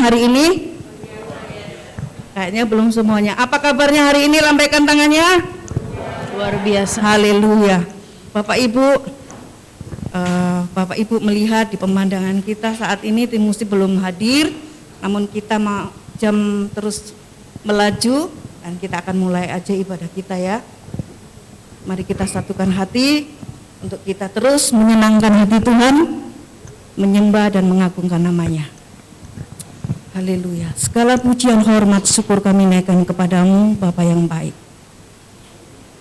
hari ini? Kayaknya belum semuanya. Apa kabarnya hari ini? Lambaikan tangannya. Luar biasa. Haleluya. Bapak Ibu melihat di pemandangan kita saat ini tim musik belum hadir, namun kita jam terus melaju dan kita akan mulai aja ibadah kita ya. Mari kita satukan hati untuk kita terus menyenangkan hati Tuhan, menyembah dan mengagungkan namanya. Haleluya. Segala pujian, hormat, syukur kami naikkan kepadamu, Bapa yang baik.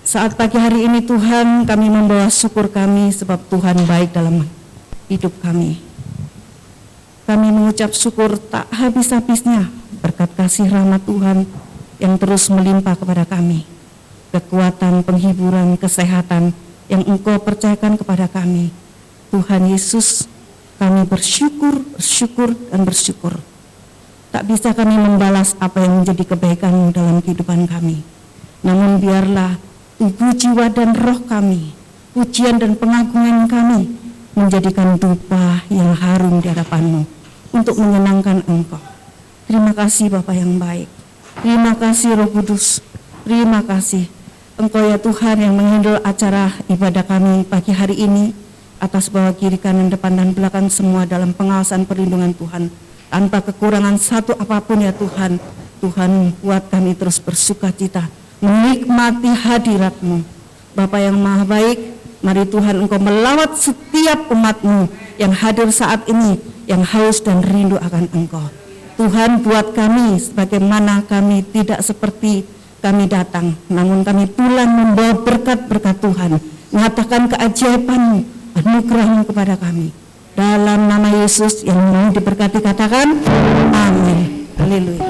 Saat pagi hari ini Tuhan, kami membawa syukur kami sebab Tuhan baik dalam hidup kami. Kami mengucap syukur tak habis-habisnya berkat kasih rahmat Tuhan yang terus melimpah kepada kami. Kekuatan, penghiburan, kesehatan yang Engkau percayakan kepada kami. Tuhan Yesus, kami bersyukur dan bersyukur. Tak bisa kami membalas apa yang menjadi kebaikan dalam kehidupan kami. Namun biarlah tubuh, jiwa, dan roh kami, pujian dan pengagungan kami menjadikan dupa yang harum di hadapan-Mu untuk menyenangkan Engkau. Terima kasih Bapa yang baik. Terima kasih Roh Kudus. Terima kasih Engkau ya Tuhan yang menghandle acara ibadah kami pagi hari ini atas bawah, kiri, kanan, depan, dan belakang semua dalam pengawasan perlindungan Tuhan. Tanpa kekurangan satu apapun ya Tuhan. Tuhan buat kami terus bersuka cita menikmati hadirat-Mu. Bapa yang maha baik, mari Tuhan Engkau melawat setiap umat-Mu yang hadir saat ini, yang haus dan rindu akan Engkau. Tuhan buat kami sebagaimana kami tidak seperti kami datang, namun kami pulang membawa berkat-berkat Tuhan, mengatakan keajaiban-Mu, anugerah-Mu kepada kami. Dalam nama Yesus yang mau diberkati katakan amin. Haleluya.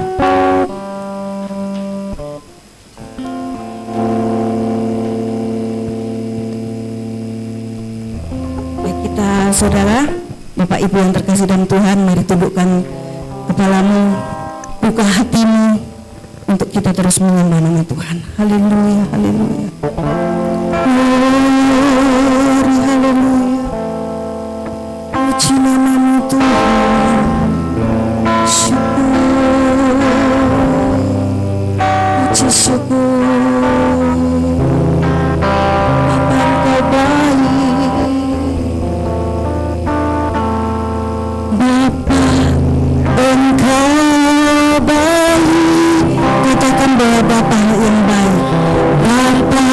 Baik, kita saudara, Bapak Ibu yang terkasih dalam Tuhan, mari tundukkan kepalamu, buka hatimu untuk kita terus menyembah nama Tuhan. Haleluya, haleluya. Glory, haleluya. Puji nama-Mu Tuhan, syukur, puji syukur, Bapa Engkau baik, Bapa Engkau baik, katakan bahwa Bapa yang baik, Bapa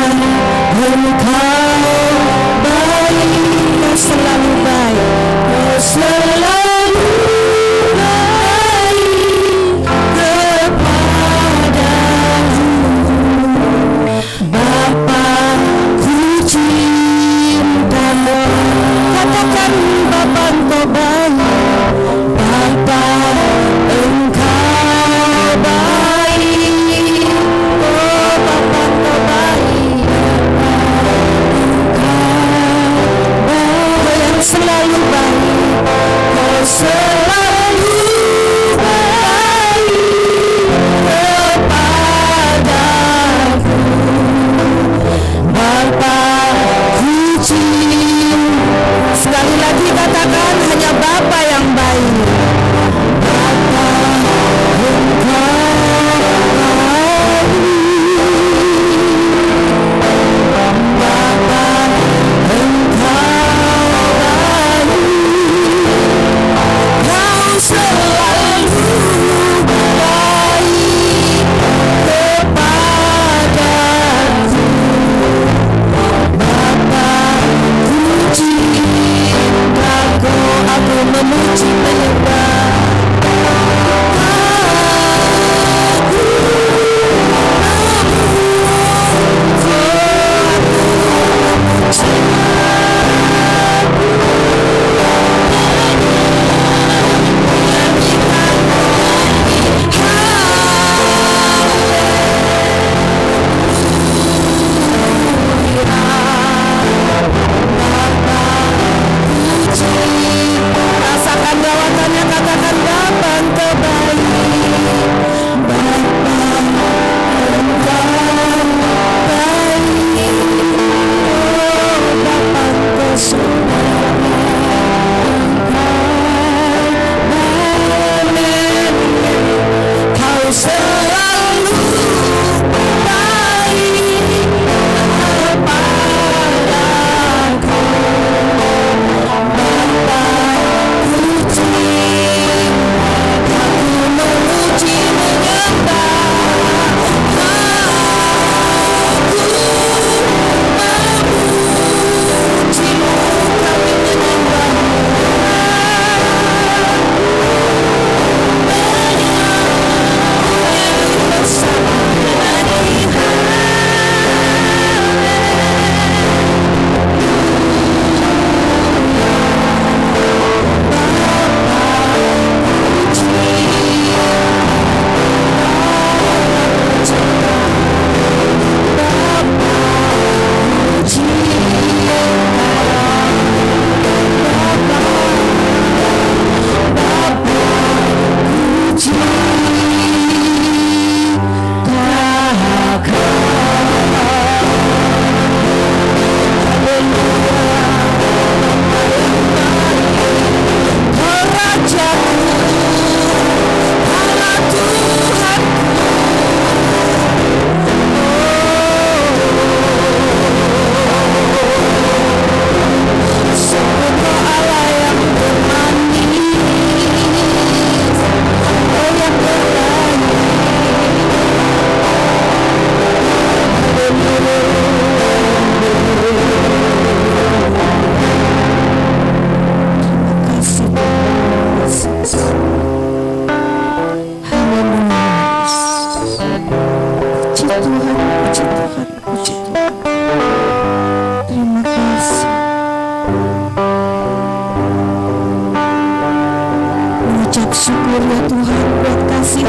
kasih,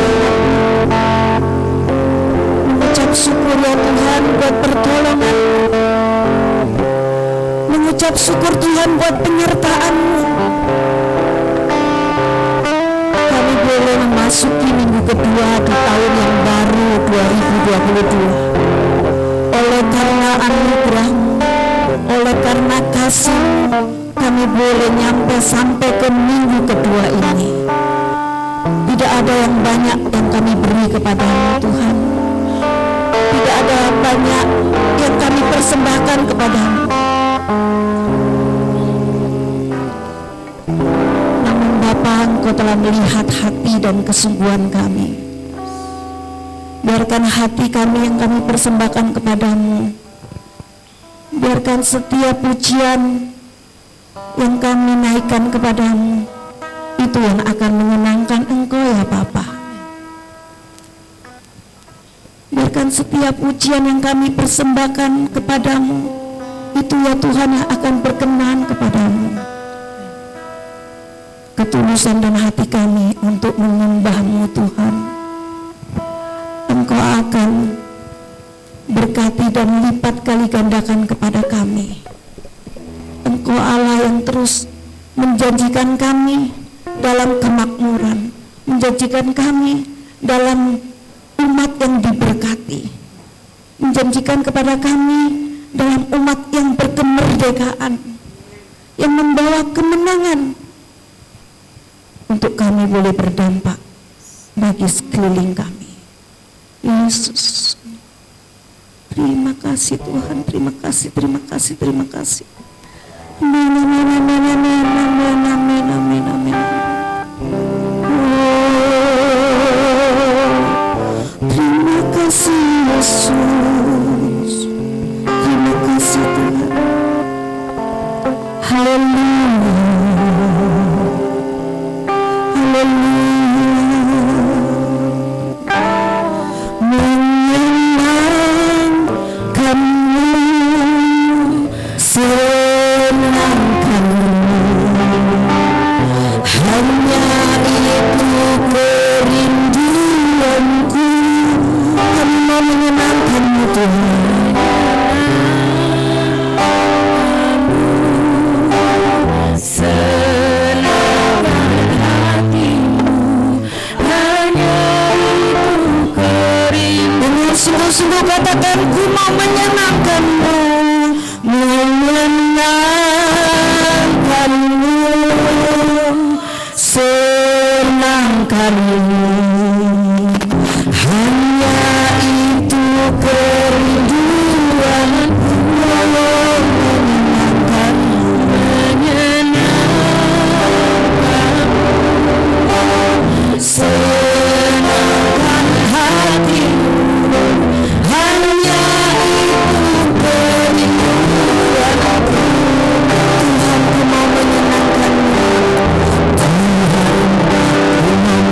mengucap syukur ya Tuhan buat pertolongan, mengucap syukur Tuhan buat penyertaan-Mu. Kami boleh memasuki minggu kedua di tahun yang baru 2022 oleh karena anugerah-Mu, oleh karena kasih, kami boleh nyampe sampai ke minggu kedua ini. Tidak ada yang banyak yang kami beri kepada-Mu Tuhan, tidak ada banyak yang kami persembahkan kepada-Mu, namun Bapa, Engkau telah melihat hati dan kesungguhan kami. Biarkan hati kami yang kami persembahkan kepada-Mu, biarkan setiap pujian yang kami naikkan kepada-Mu itu yang akan menyenangkan Engkau ya Bapa. Biarkan setiap pujian yang kami persembahkan kepada-Mu itu ya Tuhan yang akan berkenan kepada-Mu. Ketulusan dan hati kami untuk menyembah-Mu Tuhan, Engkau akan berkati dan lipat kali gandakan kepada kami. Engkau Allah yang terus menjanjikan kami dalam kemakmuran, menjanjikan kami dalam umat yang diberkati, menjanjikan kepada kami dalam umat yang berkemerdekaan, yang membawa kemenangan untuk kami boleh berdampak bagi sekeliling kami. Yesus, terima kasih Tuhan, terima kasih, terima kasih, terima kasih. Amin, amin, amin, amin, amin, amin, amin, amin. Terima kasih Yesus, terima kasih Tuhan. Haleluya, haleluya. Sungguh-sungguh katakan, ku mau menyenangkan-Mu, menyenangkan-Mu, senangkan-Mu, hanya itu kerinduanku, menyenangkan-Mu, menyenangkan-Mu, senangkan hatimu. Hanya itu kerinduanku, Tuhan, ku mau menyenangkan-Mu, Tuhan, ku mau menyenangkan-Mu.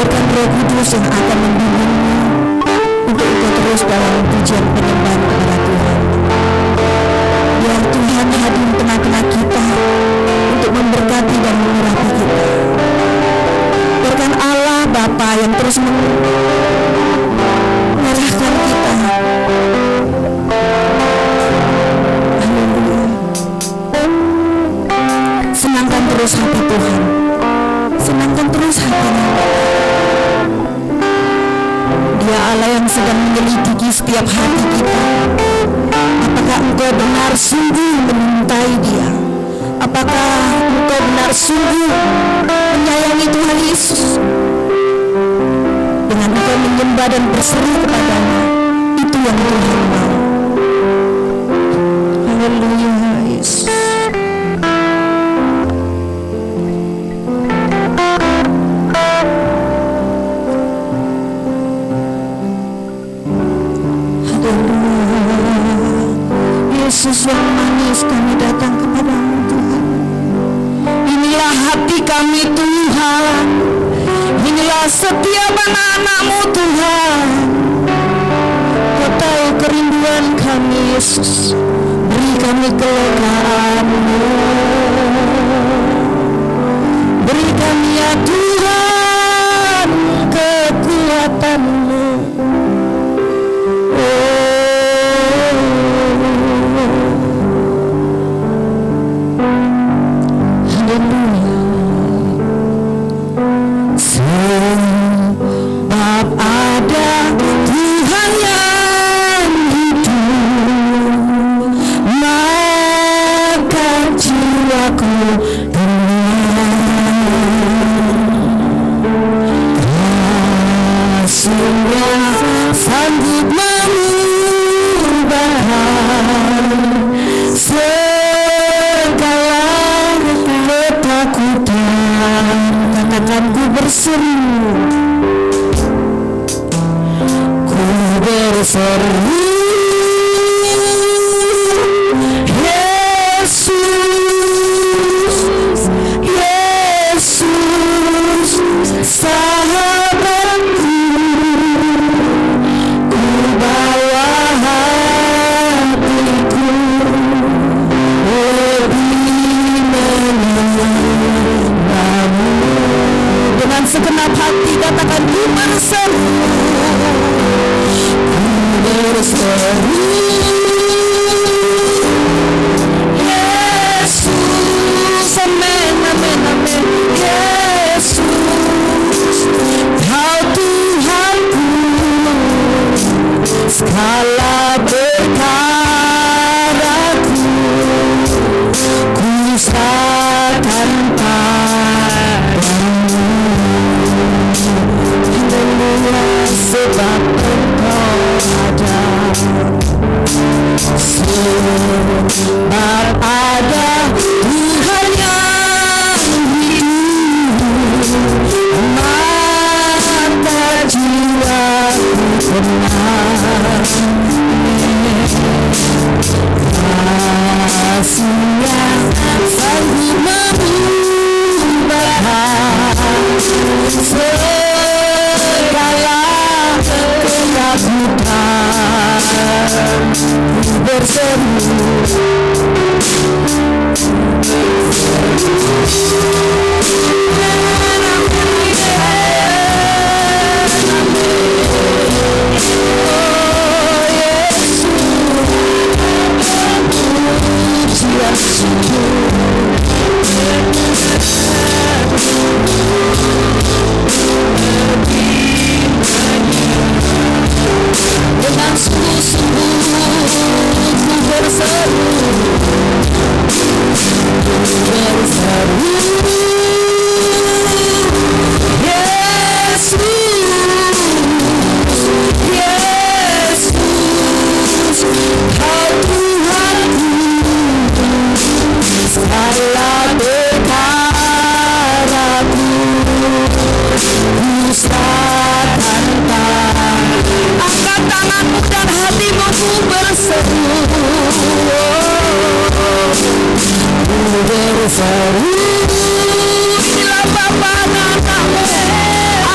biarkan Roh Kudus yang akan membimbingmu untuk ikut terus dalam pujian penyembahan kepada Tuhan. Biar Tuhan hadir di tengah-tengah kita untuk memberkati dan mengurapi kita. Biarkan Allah Bapa yang terus mengarahkan kita. Haleluya. Senangkan terus hati Tuhan. Senangkan terus hatinya. Dia Allah yang sedang menyelidiki setiap hati kita. Apakah engkau benar sungguh menyintai Dia? Apakah engkau benar sungguh menyayangi Tuhan Yesus? Dengan engkau menyembah dan berseru kepadanya, itu yang Tuhan mau. Haleluya Yesus. Yesus yang manis, kami datang kepadamu Tuhan. Inilah hati kami Tuhan. Inilah setiap anak-anak-Mu Tuhan. Kau tahu kerinduan kami Yesus. Beri kami kelegaan-Mu. Beri kami ya Tuhan kekuatan-Mu.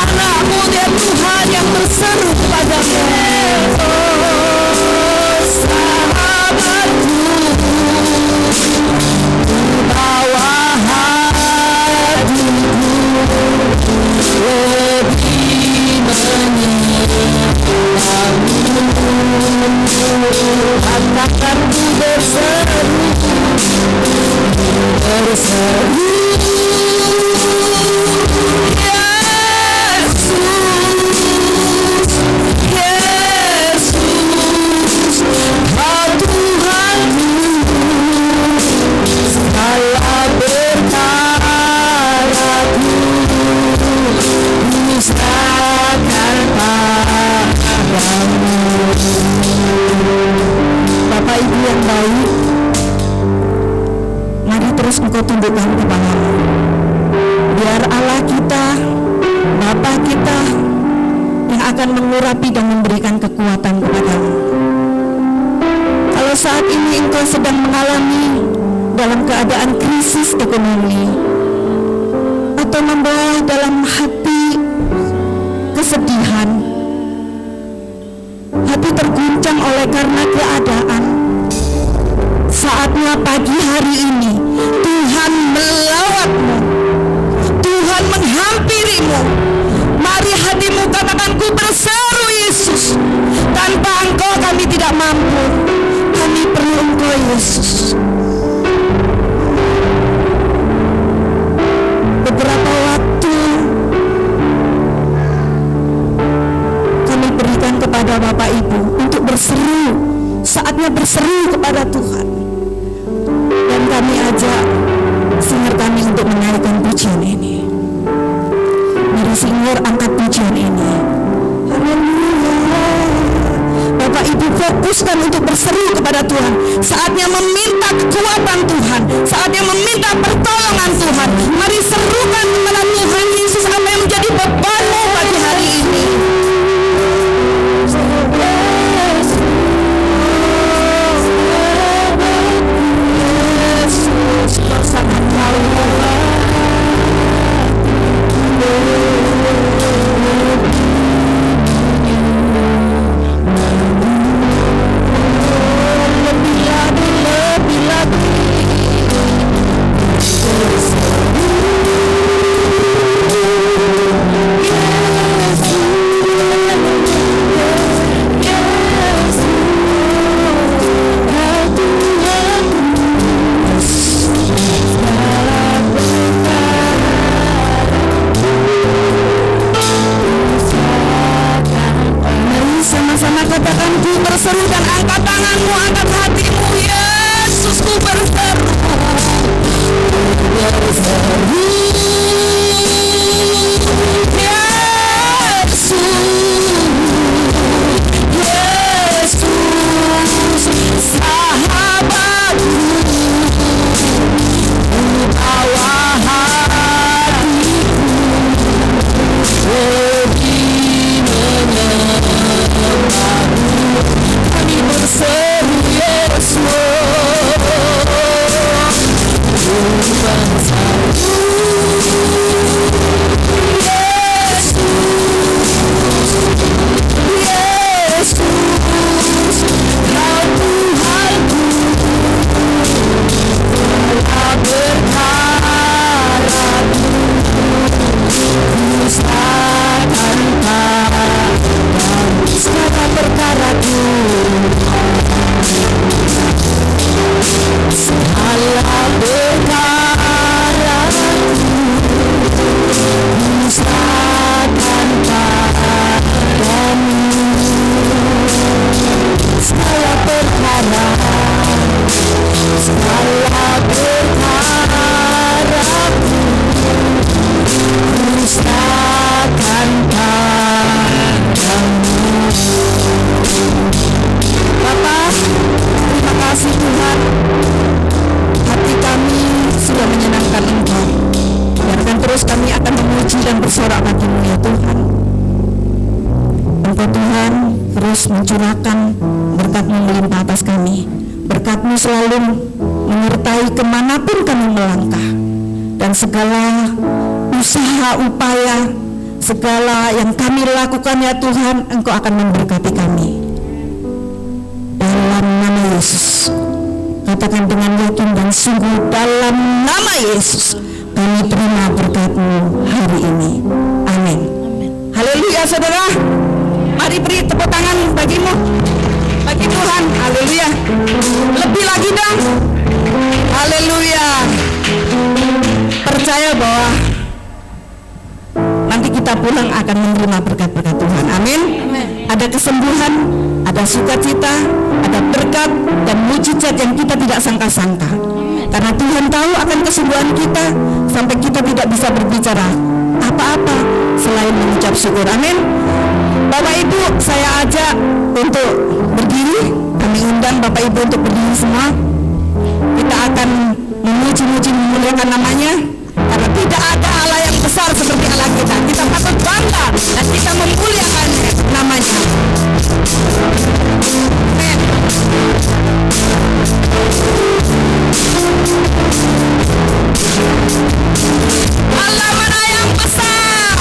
anak-anakmu ya Tuhan yang berseru kepadamu. Oh sahabatku, bawa hatiku lebih menyenangkanmu. Katakan ku berseru, berseru Bapak Ibu yang baik, mari terus engkau tundukkan kepalamu. Biar Allah kita, Bapa kita yang akan mengurapi dan memberikan kekuatan kepadamu. Kalau saat ini engkau sedang mengalami dalam keadaan krisis ekonomi, atau membawa dalam hati kesedihan, hati terguncang oleh karena keadaan, saatnya pagi hari ini Tuhan melawatmu, Tuhan menghampirimu. Mari hatimu katakan, ku berseru Yesus, tanpa engkau kami tidak mampu, kami perlu engkau Yesus. Beberapa waktu kami berikan kepada Bapak Ibu untuk berseru, saatnya berseru kepada Tuhan. Dan kami ajak singer kami untuk menaikkan pujian ini. Mari singer angkat pujian ini. Haleluya. Bapak Ibu fokuskan untuk berseru kepada Tuhan. Saatnya meminta kekuatan Tuhan, saatnya meminta pertolongan Tuhan. Mari serukan kepada Tuhan Yesus apa yang menjadi bebanmu pagi hari ini. Katakan ku berseru dan angkat tanganmu, angkat hatimu. Yesus, ku berseru, berseru. Yesus, Yesus, sahabatku, ku bawa hatiku lebih menyenangkan. Kami berseru Yesus, bersorak bagimu ya Tuhan. Engkau Tuhan terus mencurahkan berkat-Mu melimpah atas kami. Berkat-Mu selalu menyertai kemanapun kami melangkah, dan segala usaha upaya segala yang kami lakukan ya Tuhan, Engkau akan memberkati kami. Dalam nama Yesus, katakan dengan yakin dan sungguh, dalam nama Yesus kami terima berkat-Mu hari ini. Amin. Haleluya saudara. Mari beri tepuk tangan bagimu, bagi Tuhan. Haleluya. Lebih lagi dong. Haleluya. Percaya bahwa nanti kita pulang akan menerima berkat-berkat Tuhan. Amin. Ada kesembuhan, ada sukacita, ada berkat dan mujizat yang kita tidak sangka-sangka. Karena Tuhan tahu akan kesembuhan kita sampai kita tidak bisa berbicara apa-apa selain mengucap syukur. Amin. Bapak Ibu, saya ajak untuk berdiri. Kami undang Bapak Ibu untuk berdiri semua. Kita akan memuji-muji, memuliakan namanya. Karena tidak ada Allah yang besar seperti Allah kita. Kita patut bangga dan kita memuliakan namanya. Amin. Allah mana yang besar?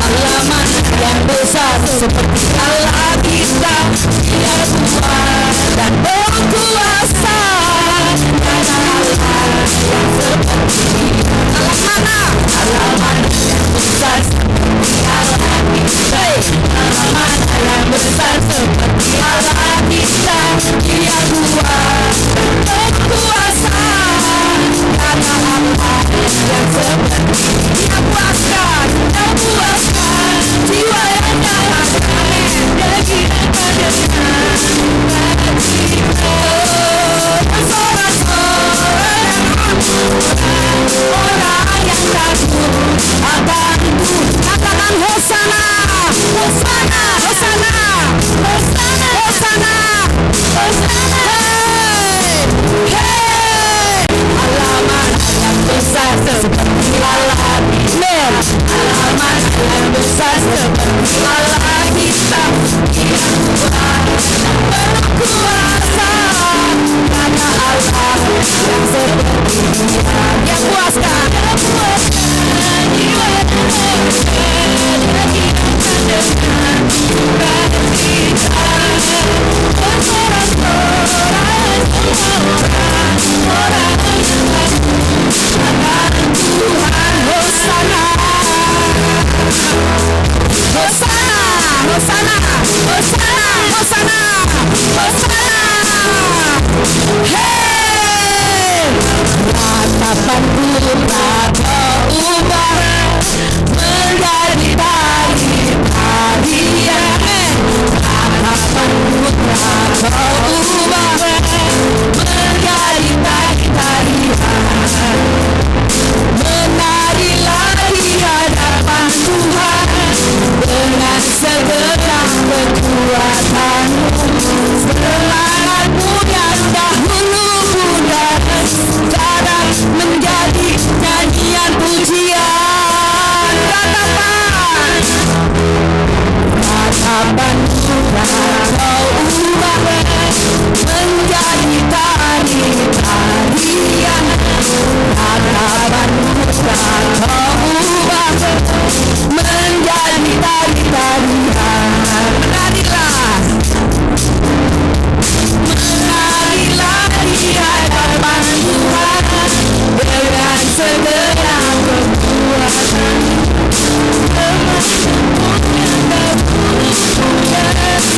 Allah mana yang besar seperti Allah kita. Dia kuat dan berkuasa. Karena Allah yang seperti Allah mana? Allah mana yang besar seperti Allah kita. Allah mana yang besar seperti Allah kita. Dia kuat dan berkuasa. Karena Allah yang seperti Dia puaskan, Dia puaskan jiwa yang dalam kami. Dia kira dengan orang yang takut akanku, katakan Hosana, Hosana, Hosana, Hosana, Hosana, Hosana. Hey, Allah mana yang besar seperti Allah kita. Allah mana yang besar seperti Allah kita. Dia kuat dan berkuasa. Karena Allah yang seperti Dia puaskan, Dia puaskan jiwa dan Dia kita dengan sukacita. Orang yang takut akan Tuhan. Hosana, Hosana, Hosana, Hosana, Hosana, Hosana. Hey, ratapanku tak berubah menjadi tari-tarian. Ratapanku tak berubah menjadi tari-tarian. Menarilah di hadapan Tuhan dengan segenap kekuatanmu. Semangatmu yang dahulu pudar sekarang menjadi nyanyian pujian. Ratapan sudah kau ubah menjadi tari-tarian. Ratapan sudah kau ubah menjadi tari-tarian. Menarilah di hadapan Tuhan dengan segenap kekuatan.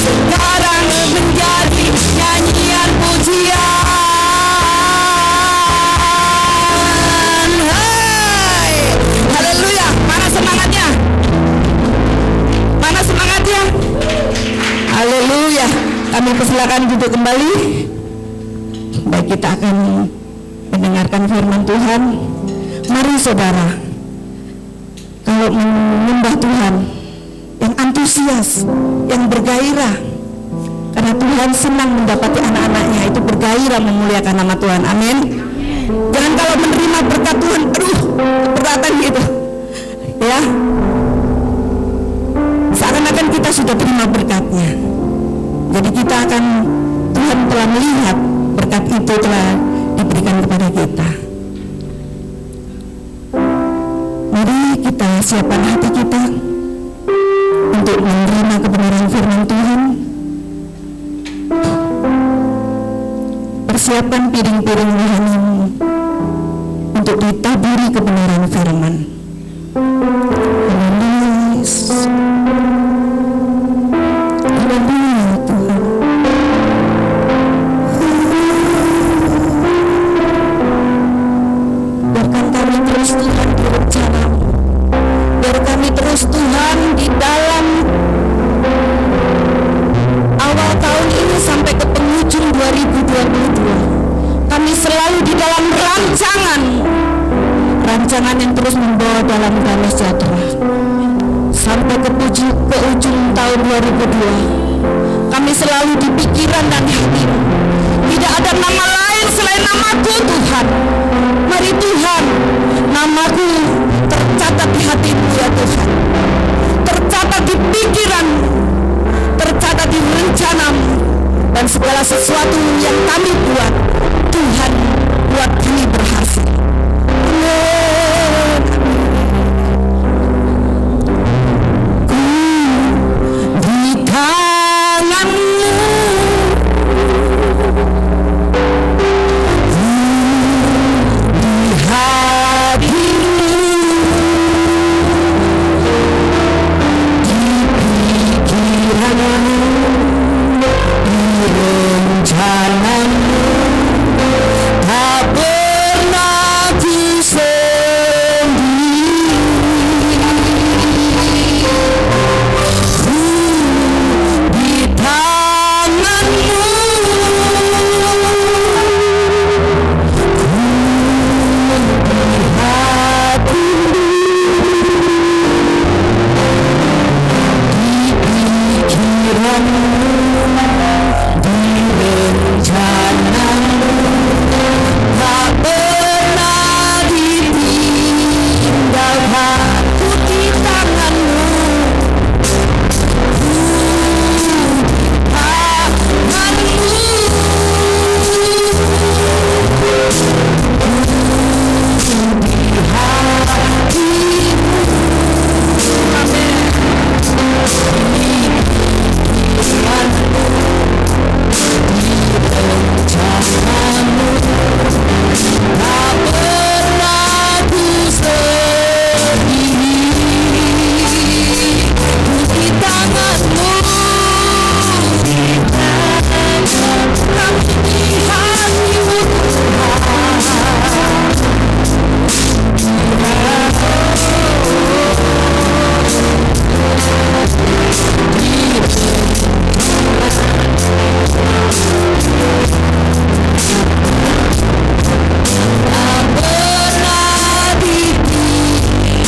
Sekarang menjadi nyanyian pujian. Hai, haleluya. Mana semangatnya? Mana semangatnya? Haleluya. Kami persilakan duduk kembali. Baik, kita akan mendengarkan firman Tuhan. Mari saudara, kalau menyembah Tuhan yang antusias, yang bergairah, karena Tuhan senang mendapati anak-anaknya itu bergairah memuliakan nama Tuhan. Amin. Jangan kalau menerima berkat Tuhan, aduh, keberatan gitu ya, seakan-akan kita sudah terima berkatnya. Jadi kita akan, Tuhan telah melihat berkat itu telah diberikan kepada kita. persiapan hati kita untuk menerima kebenaran firman Tuhan. Persiapan piring-piring rohanimu untuk ditaburi kebenaran firman. Haleluya Yesus. Haleluya Tuhan. Biarkan kami terus Tuhan di rencana-Mu. Biar kami terus Tuhan di dalam awal tahun ini sampai ke penghujung 2022. Kami selalu di dalam rancangan yang terus membawa dalam damai sejahtera sampai ke ujung tahun 2002. Kami selalu di pikiran dan hati-Mu. Tidak ada nama lain selain nama-Ku Tuhan. Mari Tuhan, nama-Ku tercatat di hati-Mu ya Tuhan, tercatat di pikiran-Mu, tercatat di rencana-Mu, dan segala sesuatu yang kami buat, Tuhan buat kami berhasil. Di tangan-Mu, di hati-Mu, di pikiran-Mu, di rencana-Mu, tak pernah ku sendiri. Di tangan-Mu, di hati-Mu, di pikiran-Mu, di rencana-Mu, tak pernah ditinggalkan. Ku di tangan-Mu,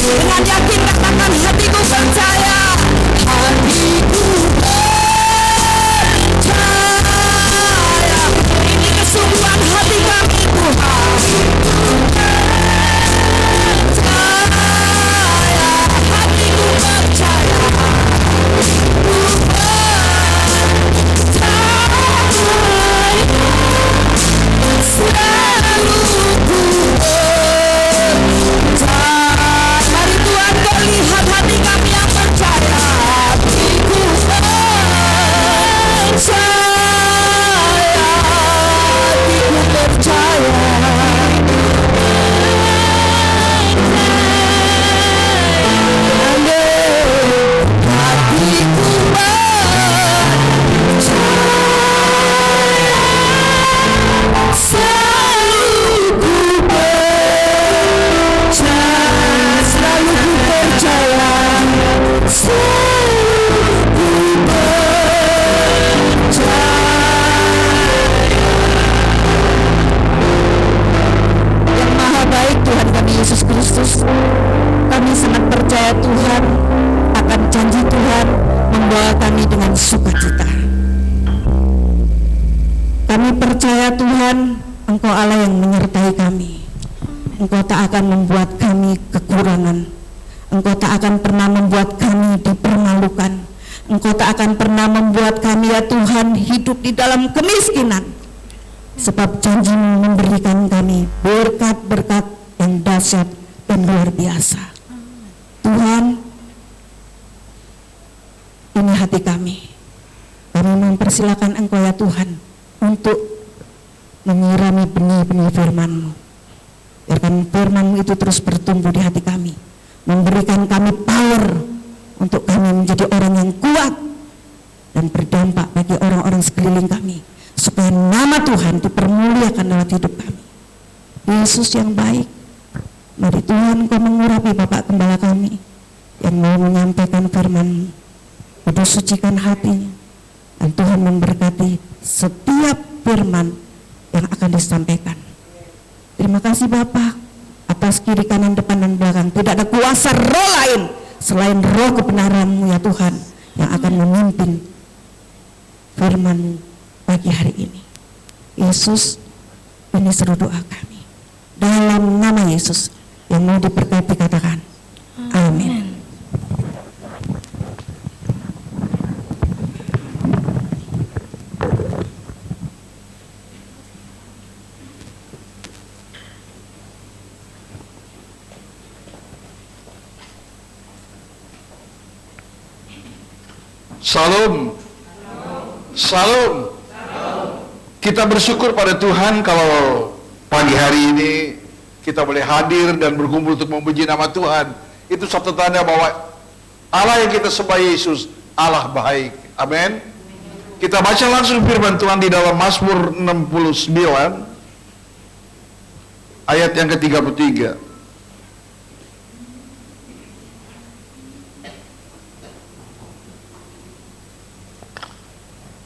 dengan yakin katakan, hatiku percaya, hatiku percaya. Ini kesungguhan hati kami Tuhan. Percaya, hatiku percaya, selalu ku percaya. Mari Tuhan kau lihat hati kami yang percaya. Hatiku percaya, hatiku percaya, selalu ku percaya, selalu ku percaya, selalu ku percaya. Yang Maha Baik Tuhan kami Yesus Kristus, kami sangat percaya Tuhan akan janji Tuhan membawa kami dengan sukacita. Kami percaya Tuhan, Engkau Allah yang menyertai kami. Engkau tak akan membuat kami kekurangan. Engkau tak akan pernah membuat kami dipermalukan. Engkau tak akan pernah membuat kami ya Tuhan hidup di dalam kemiskinan. Sebab janji-Mu memberikan kami berkat-berkat yang dahsyat dan luar biasa. Tuhan, hati kami. Kami mempersilakan Engkau ya Tuhan untuk menyirami benih-benih firman-Mu. Biarkan firman-Mu itu terus bertumbuh di hati kami, memberikan kami power untuk kami menjadi orang yang kuat dan berdampak bagi orang-orang sekeliling kami, supaya nama Tuhan dipermuliakan dalam hidup kami. Yesus yang baik, mari Tuhan Kau mengurapi Bapak Gembala kami yang mau menyampaikan firman-Mu. Kudus sucikan hatinya, dan Tuhan memberkati setiap firman yang akan disampaikan. Terima kasih Bapa, atas kiri kanan depan dan belakang. Tidak ada kuasa roh lain selain roh kebenaran-Mu ya Tuhan, yang akan memimpin firman-Mu pagi hari ini. Yesus, ini seru doa kami. Dalam nama Yesus yang mau diberkati, katakan amin. Salam. Salam. Kita bersyukur pada Tuhan kalau pagi hari ini kita boleh hadir dan berkumpul untuk memuji nama Tuhan. Itu satu tanda bahwa Allah yang kita sembah Yesus, Allah baik. Amin. Kita baca langsung firman Tuhan di dalam Mazmur 69 ayat yang ke-33.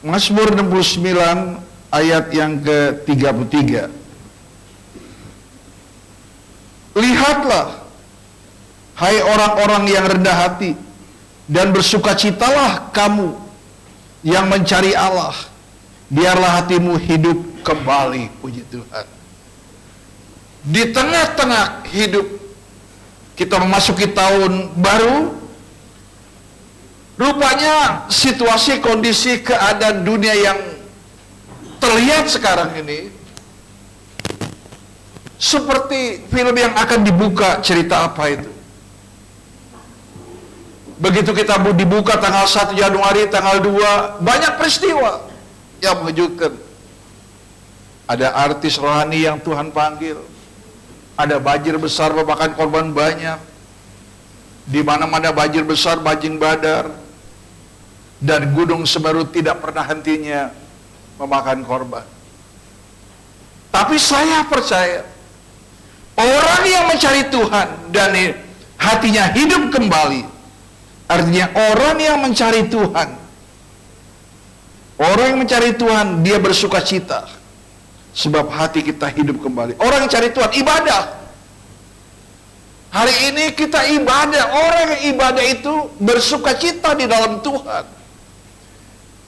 Mazmur 69 ayat yang ke-33. Lihatlah, hai orang-orang yang rendah hati, dan bersukacitalah kamu yang mencari Allah. Biarlah hatimu hidup kembali, puji Tuhan. Di tengah-tengah hidup kita memasuki tahun baru, rupanya situasi, kondisi, keadaan dunia yang terlihat sekarang ini seperti film yang akan dibuka. Cerita apa itu? Begitu kita dibuka tanggal 1 Januari, tanggal 2, banyak peristiwa yang mengejutkan. Ada artis rohani yang Tuhan panggil, ada banjir besar memakan korban banyak, di mana-mana banjir besar, banjir badar, dan gunung Semeru tidak pernah hentinya memakan korban. Tapi saya percaya orang yang mencari Tuhan dan hatinya hidup kembali, artinya orang yang mencari Tuhan, orang yang mencari Tuhan, dia bersuka cita sebab hati kita hidup kembali. Orang yang cari Tuhan ibadah. Hari ini kita ibadah. Orang yang ibadah itu bersuka cita di dalam Tuhan,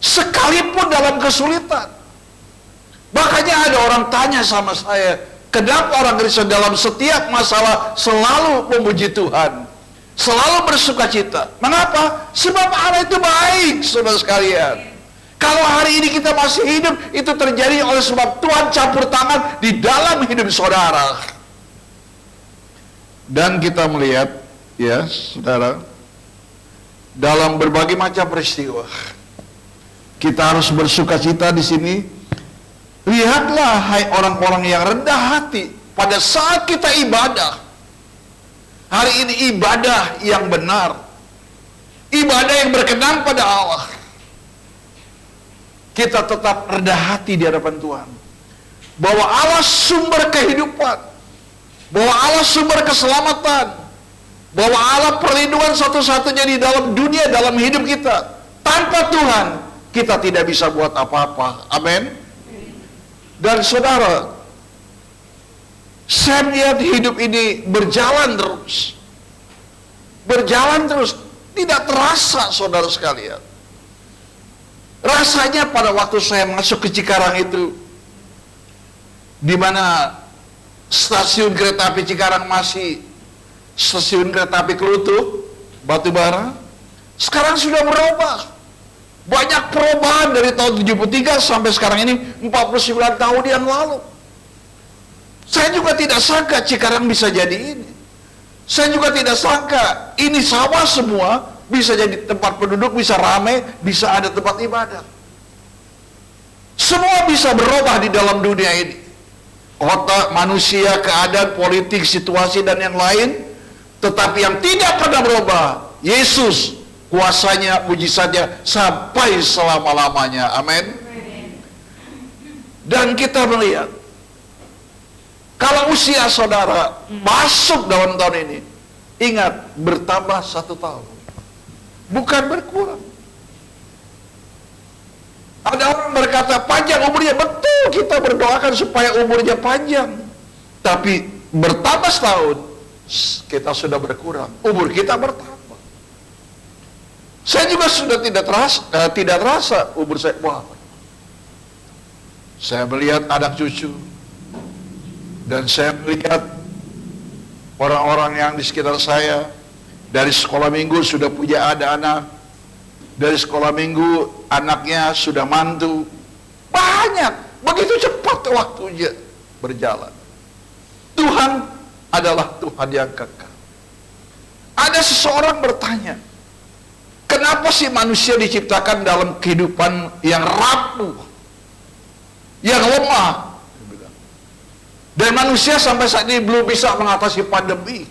sekalipun dalam kesulitan. Makanya ada orang tanya sama saya, kenapa orang Kristen dalam setiap masalah selalu memuji Tuhan, selalu bersuka cita? Mengapa? Sebab Allah itu baik, saudara sekalian. Kalau hari ini kita masih hidup, itu terjadi oleh sebab Tuhan campur tangan di dalam hidup saudara. Dan kita melihat, ya saudara, dalam berbagai macam peristiwa, kita harus bersuka cita di sini. Lihatlah, hai orang-orang yang rendah hati, pada saat kita ibadah. Hari ini ibadah yang benar, ibadah yang berkenan pada Allah. Kita tetap rendah hati di hadapan Tuhan, bahwa Allah sumber kehidupan, bahwa Allah sumber keselamatan, bahwa Allah perlindungan satu-satunya di dalam dunia, dalam hidup kita. Tanpa Tuhan kita tidak bisa buat apa-apa. Amin. Dan saudara, saya melihat hidup ini berjalan terus. Berjalan terus. Tidak terasa, saudara sekalian. Rasanya pada waktu saya masuk ke Cikarang itu, di mana stasiun kereta api Cikarang masih stasiun kereta api Kelutu, Batubara, sekarang sudah berubah. Banyak perubahan dari tahun 73 sampai sekarang ini 49 tahun yang lalu. Saya juga tidak sangka Cikarang bisa jadi ini. Saya juga tidak sangka ini sawah semua, bisa jadi tempat penduduk, bisa ramai, bisa ada tempat ibadah. Semua bisa berubah di dalam dunia ini. Kota, manusia, keadaan, politik, situasi, dan yang lain. Tetapi yang tidak pernah berubah, Yesus, kuasanya, mujizatnya, sampai selama-lamanya. Amin. Dan kita melihat, kalau usia saudara masuk dalam tahun ini, ingat, bertambah 1 tahun. Bukan berkurang. Ada orang berkata panjang umurnya, betul, kita berdoakan supaya umurnya panjang. Tapi bertambah setahun, kita sudah berkurang, umur kita bertambah. Saya juga sudah tidak terasa umur saya, wah. Saya melihat anak cucu, dan saya melihat orang-orang yang di sekitar saya, dari sekolah minggu sudah punya ada anak, dari sekolah minggu anaknya sudah mantu, banyak, begitu cepat waktunya berjalan. Tuhan adalah Tuhan yang kekal. Ada seseorang bertanya, kenapa sih manusia diciptakan dalam kehidupan yang rapuh, yang lemah? Dan manusia sampai saat ini belum bisa mengatasi pandemi.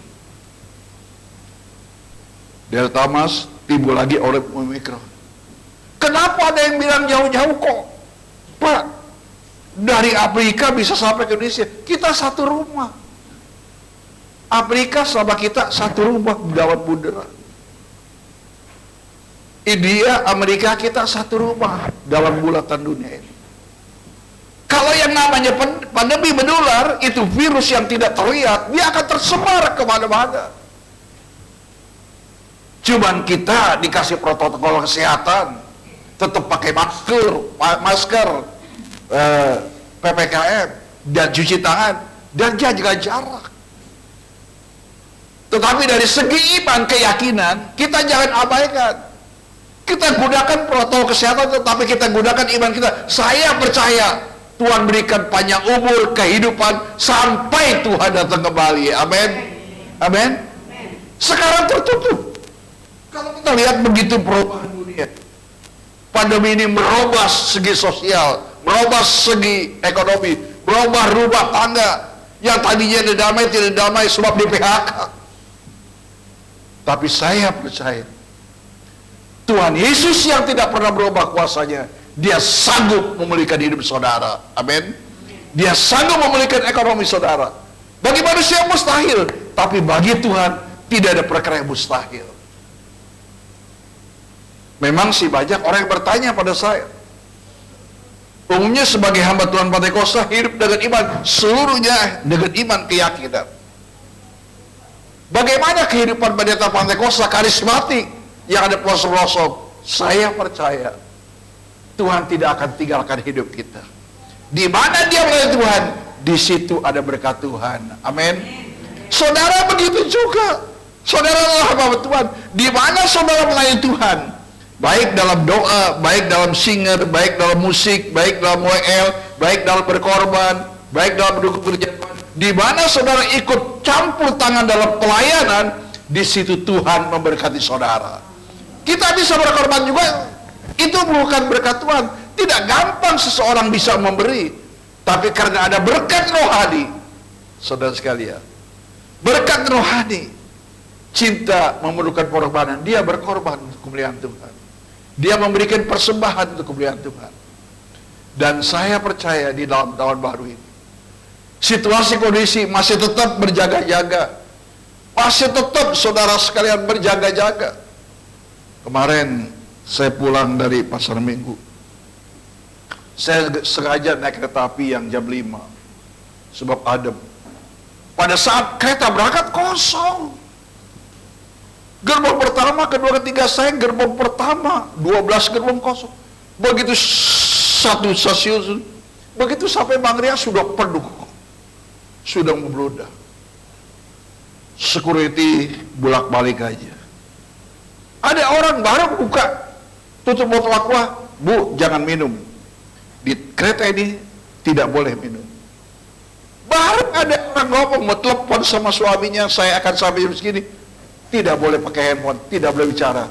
Delta Mas timbul lagi oleh Omikron. Kenapa ada yang bilang jauh-jauh kok? Pak, dari Afrika bisa sampai ke Indonesia. Kita satu rumah. Afrika sama kita satu rumah gawat bunderan. India, Amerika kita satu rumah dalam bulatan dunia ini. Kalau yang namanya pandemi menular, itu virus yang tidak terlihat, dia akan tersebar kemana-mana. Cuman kita dikasih protokol kesehatan, tetap pakai masker, PPKM, dan cuci tangan, dan jaga jarak. Tetapi dari segi iman, keyakinan, kita jangan abaikan. Kita gunakan protokol kesehatan, tetapi kita gunakan iman kita. Saya percaya Tuhan berikan panjang umur, kehidupan, sampai Tuhan datang kembali. Amin. Amin. Sekarang tertutup. Kalau kita lihat begitu perubahan dunia, pandemi ini merubah segi sosial, merubah segi ekonomi, merubah rumah tangga yang tadinya tidak damai sebab di PHK. Tapi saya percaya Tuhan Yesus yang tidak pernah berubah kuasanya, Dia sanggup memulihkan hidup saudara. Amin. Dia sanggup memulihkan ekonomi saudara. Bagi manusia mustahil, tapi bagi Tuhan tidak ada perkara yang mustahil. Memang sih banyak orang yang bertanya pada saya. Umumnya sebagai hamba Tuhan Pantai Kosta hidup dengan iman, seluruhnya dengan iman keyakinan. Bagaimana kehidupan pendeta Pantai Kosta karismatik yang ada pelosok-pelosok? Saya percaya Tuhan tidak akan tinggalkan hidup kita. Di mana dia melayani Tuhan, di situ ada berkat Tuhan. Amin. Saudara begitu juga. Saudara adalah hamba Tuhan. Di mana saudara melayani Tuhan, baik dalam doa, baik dalam singer, baik dalam musik, baik dalam WL, baik dalam berkorban, baik dalam mendukung kerjaan, di mana saudara ikut campur tangan dalam pelayanan, di situ Tuhan memberkati saudara. Kita bisa berkorban juga. Itu bukan berkat Tuhan. Tidak gampang seseorang bisa memberi, tapi karena ada berkat rohani, saudara sekalian, berkat rohani, cinta memerlukan pengorbanan. Dia berkorban untuk kemuliaan Tuhan. Dia memberikan persembahan untuk kemuliaan Tuhan. Dan saya percaya di dalam tahun baru ini, situasi kondisi masih tetap berjaga-jaga, masih tetap saudara sekalian berjaga-jaga. Kemarin saya pulang dari pasar minggu, saya sengaja naik kereta api yang jam 5 sebab adem. Pada saat kereta berangkat kosong. Gerbong pertama, kedua, ketiga, saya gerbong pertama 12 gerbong kosong. Begitu satu stasiun, begitu sampai Mangria sudah penuh, sudah membludak. Security bolak-balik aja. Ada orang baru buka, tutup botol aqua, Bu, jangan minum. Di kereta ini tidak boleh minum. Baru ada orang ngomong, mau telepon sama suaminya, saya akan sampai jam segini. Tidak boleh pakai handphone, tidak boleh bicara.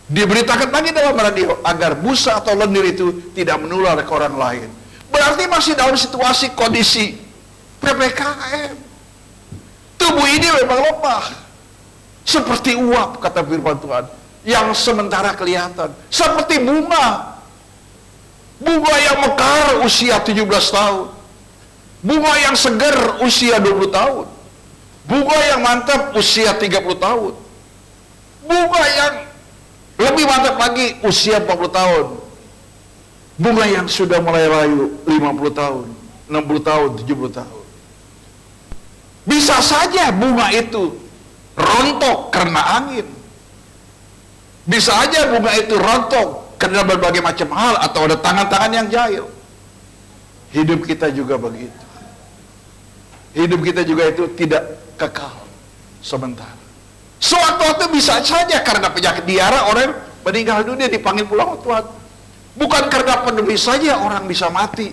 Diberitakan lagi dalam radio agar busa atau lendir itu tidak menular ke orang lain. Berarti masih dalam situasi kondisi PPKM. Tubuh ini memang lemah. Seperti uap, kata firman Tuhan, yang sementara kelihatan. Seperti bunga. Bunga yang mekar usia 17 tahun. Bunga yang segar usia 20 tahun. Bunga yang mantap usia 30 tahun. Bunga yang lebih mantap lagi usia 40 tahun. Bunga yang sudah mulai layu 50 tahun, 60 tahun, 70 tahun. Bisa saja bunga itu rontok karena angin. Bisa aja bunga itu rontok karena berbagai macam hal atau ada tangan-tangan yang jahil. Hidup kita juga begitu. Hidup kita juga itu tidak kekal sementara. Sewaktu-waktu bisa saja karena penyakit diara orang meninggal dunia, dipanggil pulang oleh Tuhan. Bukan karena pandemi saja orang bisa mati,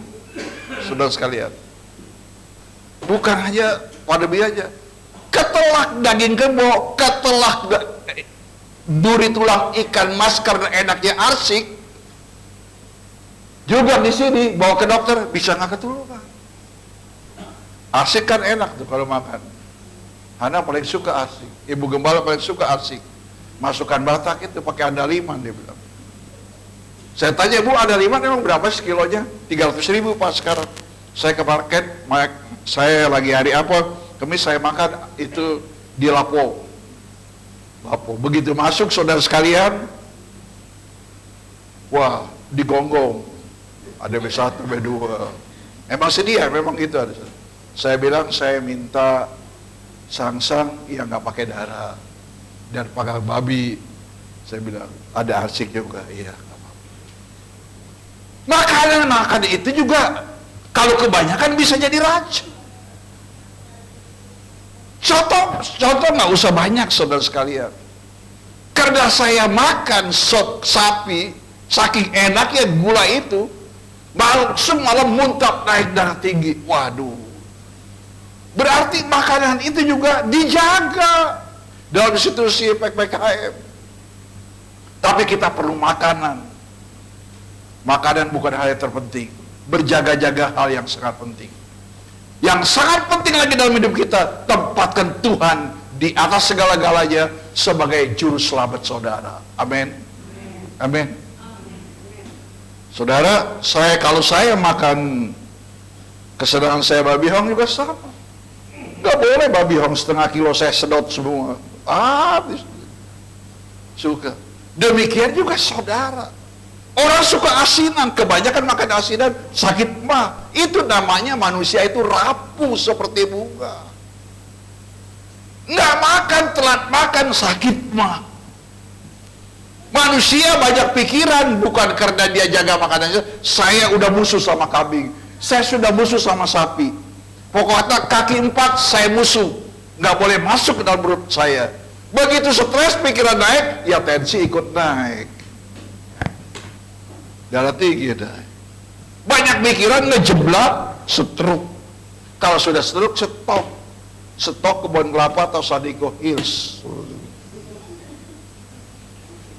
saudara sekalian. Bukan hanya pandemi aja. Ketelak daging kebo, ketelak duri tulang ikan mas karena enaknya arsik. Juga di sini bawa ke dokter bisa nggak ketularan. Arsik kan enak tuh kalau makan. Hana paling suka arsik. Ibu gembala paling suka arsik. Masukkan Batak itu pakai andaliman dia bilang. Saya tanya, Bu, andaliman emang berapa sih kilonya? 300.000 Pak sekarang. Saya ke market, saya lagi hari apa? Kemis saya makan itu di Lapo. Lapo. Begitu masuk saudara sekalian, wah, digonggong. Ada B1, B2. Emang sedia, memang gitu ada. Saya bilang saya minta sangsang yang nggak pakai darah dan pakai babi. Saya bilang ada arsik juga, iya. Makanan itu juga kalau kebanyakan bisa jadi racun. Contoh nggak usah banyak saudara sekalian. Karena saya makan sop sapi, saking enaknya gula itu, semalam muntah naik darah tinggi. Waduh. Berarti makanan itu juga dijaga dalam institusi PPKM. Tapi kita perlu makanan. Makanan bukan hal yang terpenting. Berjaga-jaga hal yang sangat penting. Yang sangat penting lagi dalam hidup kita, tempatkan Tuhan di atas segala-galanya sebagai juru selamat saudara. Amin. Amin. Saudara, kalau saya makan kesenangan saya babi hong juga sama. Gak boleh babi hong setengah kilo saya sedot semua. Habis. Suka. Demikian juga saudara. Orang suka asinan, kebanyakan makan asinan, sakit mah. Itu namanya manusia itu rapuh seperti bunga. Nggak makan, telat makan, sakit mah. Manusia banyak pikiran, bukan karena dia jaga makanannya. Saya udah musuh sama kambing, saya sudah musuh sama sapi. Pokoknya kaki 4 saya musuh, nggak boleh masuk ke dalam perut saya. Begitu stres, pikiran naik, ya tensi ikut naik. Darah tinggi naik. Banyak pikiran ngejeblak, stroke. Kalau sudah stroke, stop. Stop kebun kelapa atau Sadiko Hills.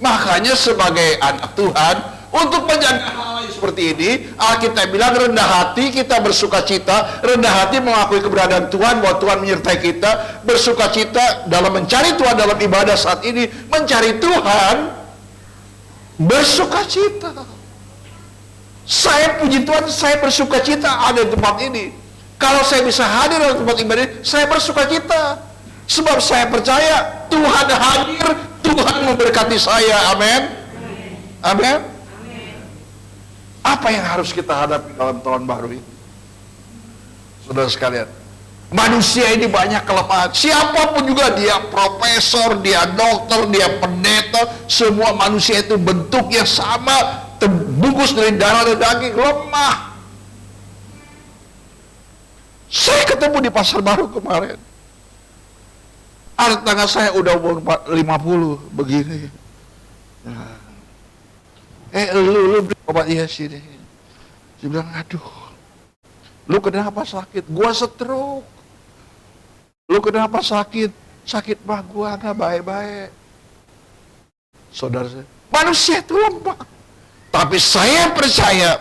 Makanya sebagai anak Tuhan, untuk menjaga hal seperti ini, Alkitab bilang rendah hati, kita bersuka cita. Rendah hati mengakui keberadaan Tuhan, bahwa Tuhan menyertai kita. Bersuka cita dalam mencari Tuhan dalam ibadah saat ini. Mencari Tuhan, bersuka cita. Saya puji Tuhan, saya bersuka cita ada di tempat ini. Kalau saya bisa hadir dalam tempat ibadah ini, saya bersuka cita. Sebab saya percaya Tuhan hadir, Tuhan memberkati saya. Amin. Amin. Apa yang harus kita hadapi dalam tahun baru ini? Saudara sekalian, manusia ini banyak kelemahan. Siapapun juga, dia profesor, dia dokter, dia pendeta, semua manusia itu bentuknya sama, terbungkus dari darah dan daging, lemah. Saya ketemu di Pasar Baru kemarin. Ada tetangga saya udah umur 50 begini. Nah. Lu beri obat iya sini. Dia bilang, aduh, lu kenapa sakit? Gua stroke. Lu kenapa sakit? Sakit mah gua nggak baik-baik. Saudara saya, Manusia itu lemah. Tapi saya percaya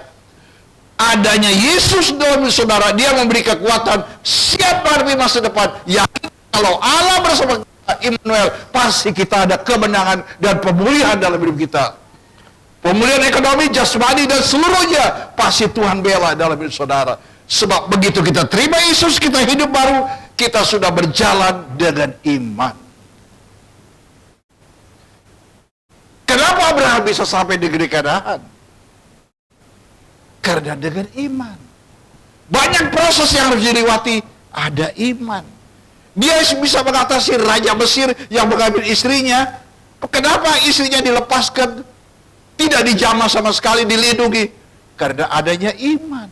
adanya Yesus dalam saudara, dia memberi kekuatan siap menghadapi masa depan. Yakin kalau Allah bersama kita, Immanuel, pasti kita ada kemenangan dan pemulihan dalam hidup kita. Pemulihan ekonomi, jasmani, dan seluruhnya pasti Tuhan bela dalam hidup saudara. Sebab begitu kita terima Yesus, kita hidup baru, kita sudah berjalan dengan iman. Kenapa Abraham bisa sampai di negeri Kanaan? Karena dengan iman. Banyak proses yang harus dilewati, ada iman. Dia bisa mengatasi Raja Mesir yang mengambil istrinya. Kenapa istrinya dilepaskan? Tidak dijamah sama sekali, dilindungi. Karena adanya iman.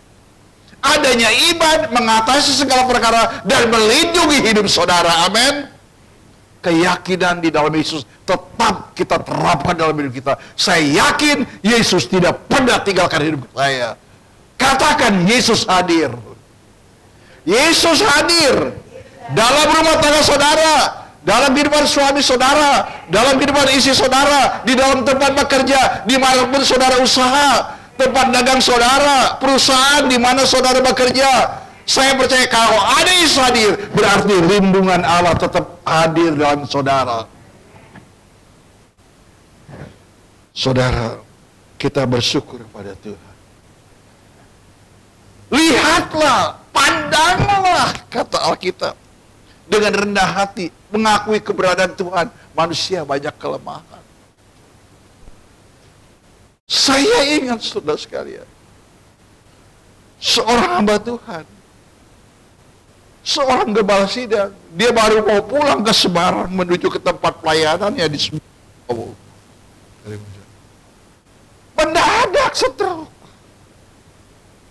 Adanya iman mengatasi segala perkara dan melindungi hidup saudara. Amin. Keyakinan di dalam Yesus tetap kita terapkan dalam hidup kita. Saya yakin Yesus tidak pernah tinggalkan hidup saya. Katakan, Yesus hadir. Yesus hadir dalam rumah tangga saudara, dalam kehidupan suami saudara, dalam kehidupan istri saudara, di dalam tempat bekerja, dimanapun saudara usaha, tempat dagang saudara, perusahaan di mana saudara bekerja. Saya percaya kalau ada Yesus hadir, berarti lindungan Allah tetap hadir dalam saudara. Saudara, kita bersyukur pada Tuhan. Lihatlah, pandanglah, kata Alkitab, dengan rendah hati, mengakui keberadaan Tuhan. Manusia banyak kelemahan. Saya ingat, saudara sekalian, seorang hamba Tuhan, seorang gembala sidang, dia baru mau pulang ke Semarang menuju ke tempat pelayanannya di Semarang. Mendadak stroke,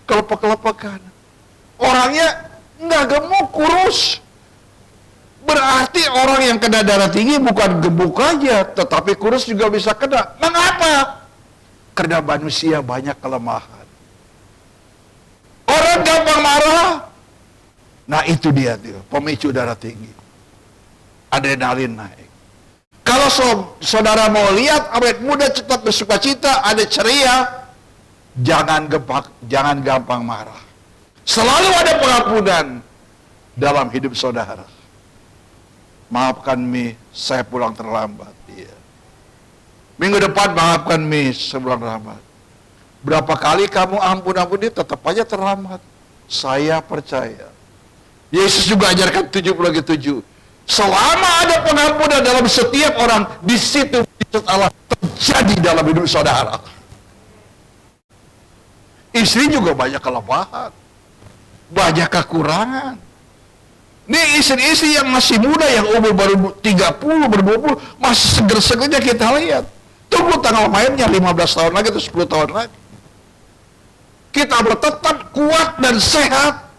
kelepek-kelepekan. Orangnya nggak gemuk, kurus. Berarti orang yang kena darah tinggi bukan gemuk aja, tetapi kurus juga bisa kena. Mengapa? Karena manusia banyak kelemahan. Orang gampang marah. Nah itu dia tuh, pemicu darah tinggi. Adrenalin naik. Kalau saudara mau lihat awet muda cepat bersuka cita, ada ceria, jangan gampang marah. Selalu ada pengampunan dalam hidup saudara. Maafkan Mi, saya pulang terlambat. Iya. Minggu depan maafkan Mi, saya pulang terlambat. Berapa kali kamu ampun dia, tetap aja terlambat. Saya percaya. Yesus juga ajarkan 70-7. Selama ada pengampunan dalam setiap orang, di situ Allah terjadi dalam hidup saudara. Istri juga banyak kelemahan, banyak kekurangan. Nih istri-istri yang masih muda, yang umur baru 30, baru 20, masih seger-segernya kita lihat. Tunggu tanggal mainnya 15 tahun lagi atau 10 tahun lagi. Kita tetap kuat dan sehat.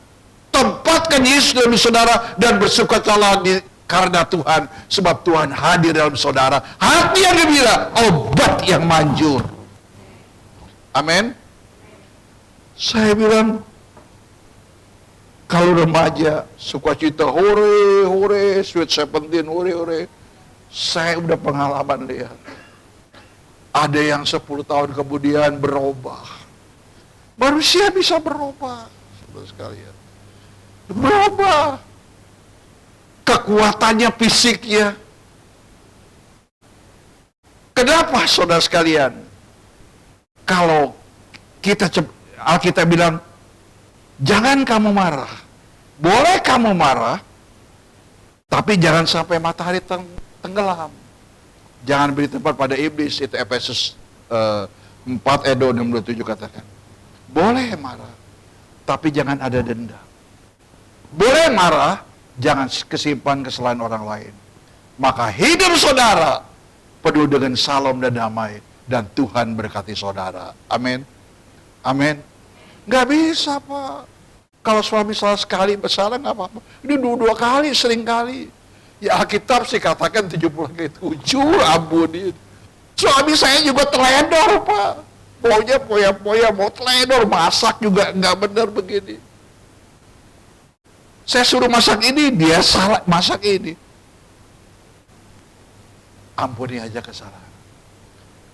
Tempatkan Yesus dalam saudara dan bersukacitalah karena Tuhan, sebab Tuhan hadir dalam saudara. Hati yang gembira, obat yang manjur. Amin. Saya bilang, kalau remaja sukacita, hore hore, sweet 17, hore hore. Saya udah pengalaman lihat. Ada yang 10 tahun kemudian berubah. Manusia bisa berubah, saudara sekalian. Berubah. Kekuatannya, fisiknya. Kenapa, saudara sekalian? Kalau kita bilang, jangan kamu marah. Boleh kamu marah, tapi jangan sampai matahari tenggelam. Jangan beri tempat pada iblis. Itu Efesus 4 ayat 27 katakan. Boleh marah, tapi jangan ada dendam. Boleh marah, jangan kesimpan kesalahan orang lain. Maka hidup saudara penuh dengan salam dan damai, dan Tuhan berkati saudara. Amin. Amin. Gak bisa, Pak. Kalau suami salah sekali bersalah nggak apa-apa. Ini 2 kali, sering kali. Ya Alkitab sih katakan 70-7, ampunin. Suami saya juga teledor, Pak. Maunya poya-poya, mau teledor, masak juga nggak benar begini. Saya suruh masak ini, dia salah masak ini. Ampuni aja kesalahan.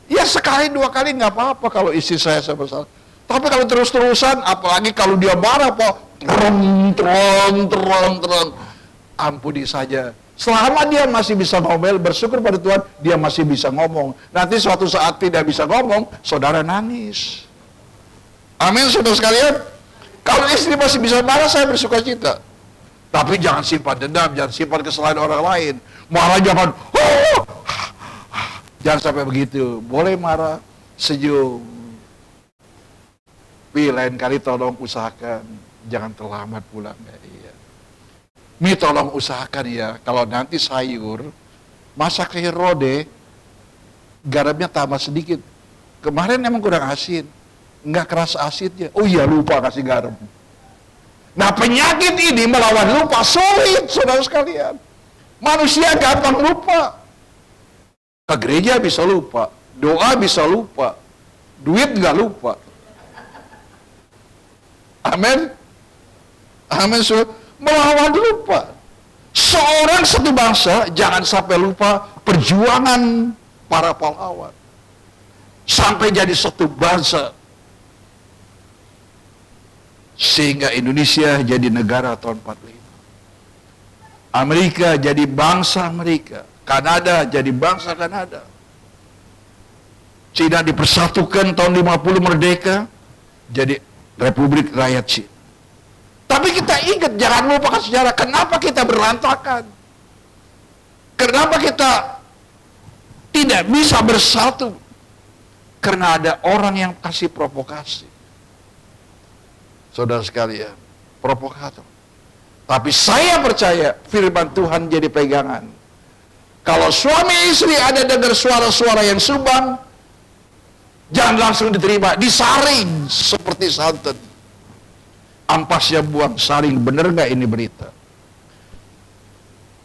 Ya sekali dua kali nggak apa-apa kalau istri saya bersalah. Tapi kalau terus-terusan, apalagi kalau dia marah, terang, ampuni saja. Selama dia masih bisa ngomel, bersyukur pada Tuhan, dia masih bisa ngomong. Nanti suatu saat tidak bisa ngomong, saudara nangis. Amin, saudara sekalian. Kalau istri masih bisa marah, saya bersuka cita. Tapi jangan simpan dendam, jangan simpan kesalahan orang lain. Marah jangan, jangan sampai begitu. Boleh marah, senyum. Tapi lain kali tolong usahakan, jangan terlambat pulang. Iya. Mi tolong usahakan ya, kalau nanti sayur, masak sayur rode, garamnya tambah sedikit. Kemarin emang kurang asin, nggak keras asidnya. Oh iya, lupa kasih garam. Nah, penyakit ini melawan lupa sulit, saudara sekalian. Manusia gampang lupa. Ke gereja bisa lupa, doa bisa lupa, duit nggak lupa. Amin. Amin. Melawan lupa. Seorang satu bangsa jangan sampai lupa perjuangan para pahlawan. Sampai jadi satu bangsa. Sehingga Indonesia jadi negara tahun 45. Amerika jadi bangsa Amerika. Kanada jadi bangsa Kanada. Cina dipersatukan tahun 50 merdeka. Jadi Republik Rakyat Cina. Tapi kita ingat, jangan lupakan sejarah. Kenapa kita berantakan? Kenapa kita tidak bisa bersatu? Karena ada orang yang kasih provokasi. Saudara sekalian, provokator. Tapi saya percaya firman Tuhan jadi pegangan. Kalau suami istri ada dengar suara-suara yang sumbang, jangan langsung diterima, disaring seperti santan. Ampasnya buang, saring, bener nggak ini berita?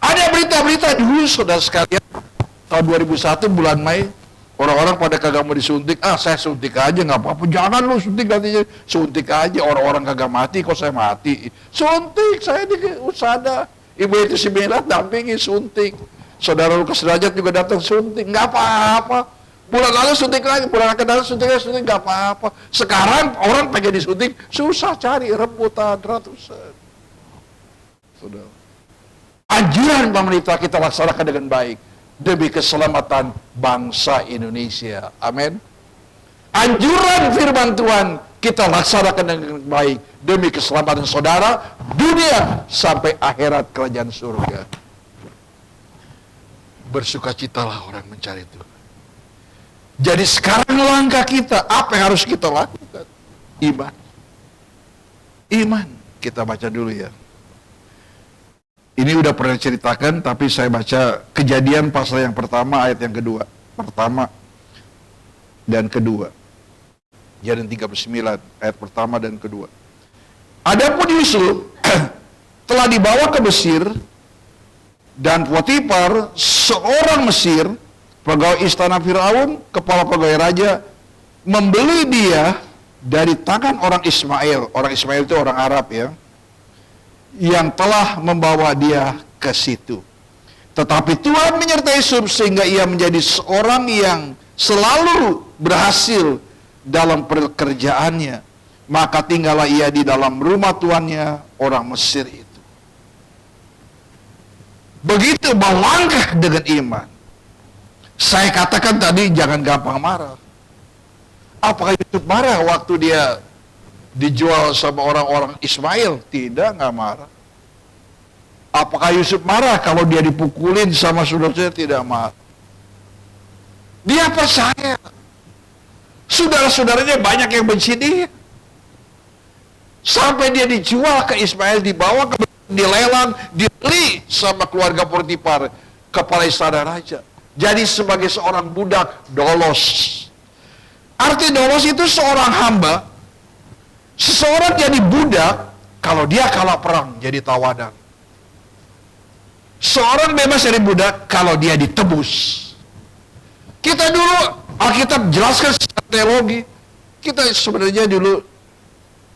Ada berita-berita dulu, saudara sekalian, tahun 2001 bulan Mei, orang-orang pada kagak mau disuntik. Saya suntik aja, nggak apa-apa. Jangan lu suntik nantinya, suntik aja. Orang-orang kagak mati, kok saya mati? Suntik, saya di usada. Ibu itu si Mila dampingi suntik. Saudara Lukas Derajat juga datang suntik, nggak apa-apa. Bulan lalu suntik lagi, bulan akan datang suntik lagi, suntik nggak apa-apa. Sekarang orang pengen disuntik, susah cari, rebutan ratusan. Saudara. Anjuran pemerintah kita laksanakan dengan baik demi keselamatan bangsa Indonesia. Amin. Anjuran firman Tuhan kita laksanakan dengan baik demi keselamatan saudara, dunia sampai akhirat kerajaan surga. Bersukacitalah orang mencari Tuhan. Jadi sekarang langkah kita, apa yang harus kita lakukan? Iman. Iman. Kita baca dulu ya. Ini udah pernah ceritakan, tapi saya baca Kejadian pasal yang pertama, ayat yang kedua. Pertama dan kedua. Kejadian 39, ayat pertama dan kedua. Adapun Yusuf telah dibawa ke Mesir, dan Potifar, seorang Mesir, pegawai istana Firaun, kepala pegawai raja, membeli dia dari tangan orang Ismail. Orang Ismail itu orang Arab ya, yang telah membawa dia ke situ. Tetapi Tuhan menyertai Yusuf sehingga ia menjadi seorang yang selalu berhasil dalam pekerjaannya. Maka tinggallah ia di dalam rumah tuannya, orang Mesir itu. Begitu melangkah dengan iman. Saya katakan tadi jangan gampang marah. Apakah Yusuf marah waktu dia dijual sama orang-orang Ismail? Tidak, nggak marah. Apakah Yusuf marah kalau dia dipukulin sama saudara-saudara? Tidak marah. Dia percaya. Saudara-saudaranya banyak yang benci dia. Sampai dia dijual ke Ismail, dibawa ke dilelang, dibeli sama keluarga Potifar, kepala istana raja. Jadi sebagai seorang budak dolos. Arti dolos itu seorang hamba. Seseorang jadi budak kalau dia kalah perang jadi tawanan. Seorang bebas dari budak kalau dia ditebus. Kita dulu Alkitab jelaskan secara teologi, kita sebenarnya dulu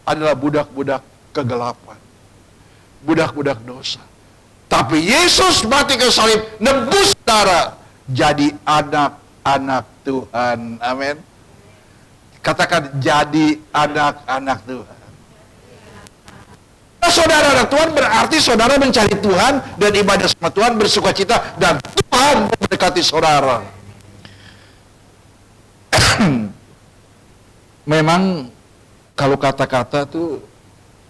adalah budak-budak kegelapan, budak-budak dosa. Tapi Yesus mati ke salib, nebus saudara, jadi anak-anak Tuhan. Amin. Katakan, jadi anak-anak Tuhan. Saudara anak Tuhan berarti saudara mencari Tuhan dan ibadah sama Tuhan, bersukacita, dan Tuhan mendekati saudara. Memang kalau kata-kata tuh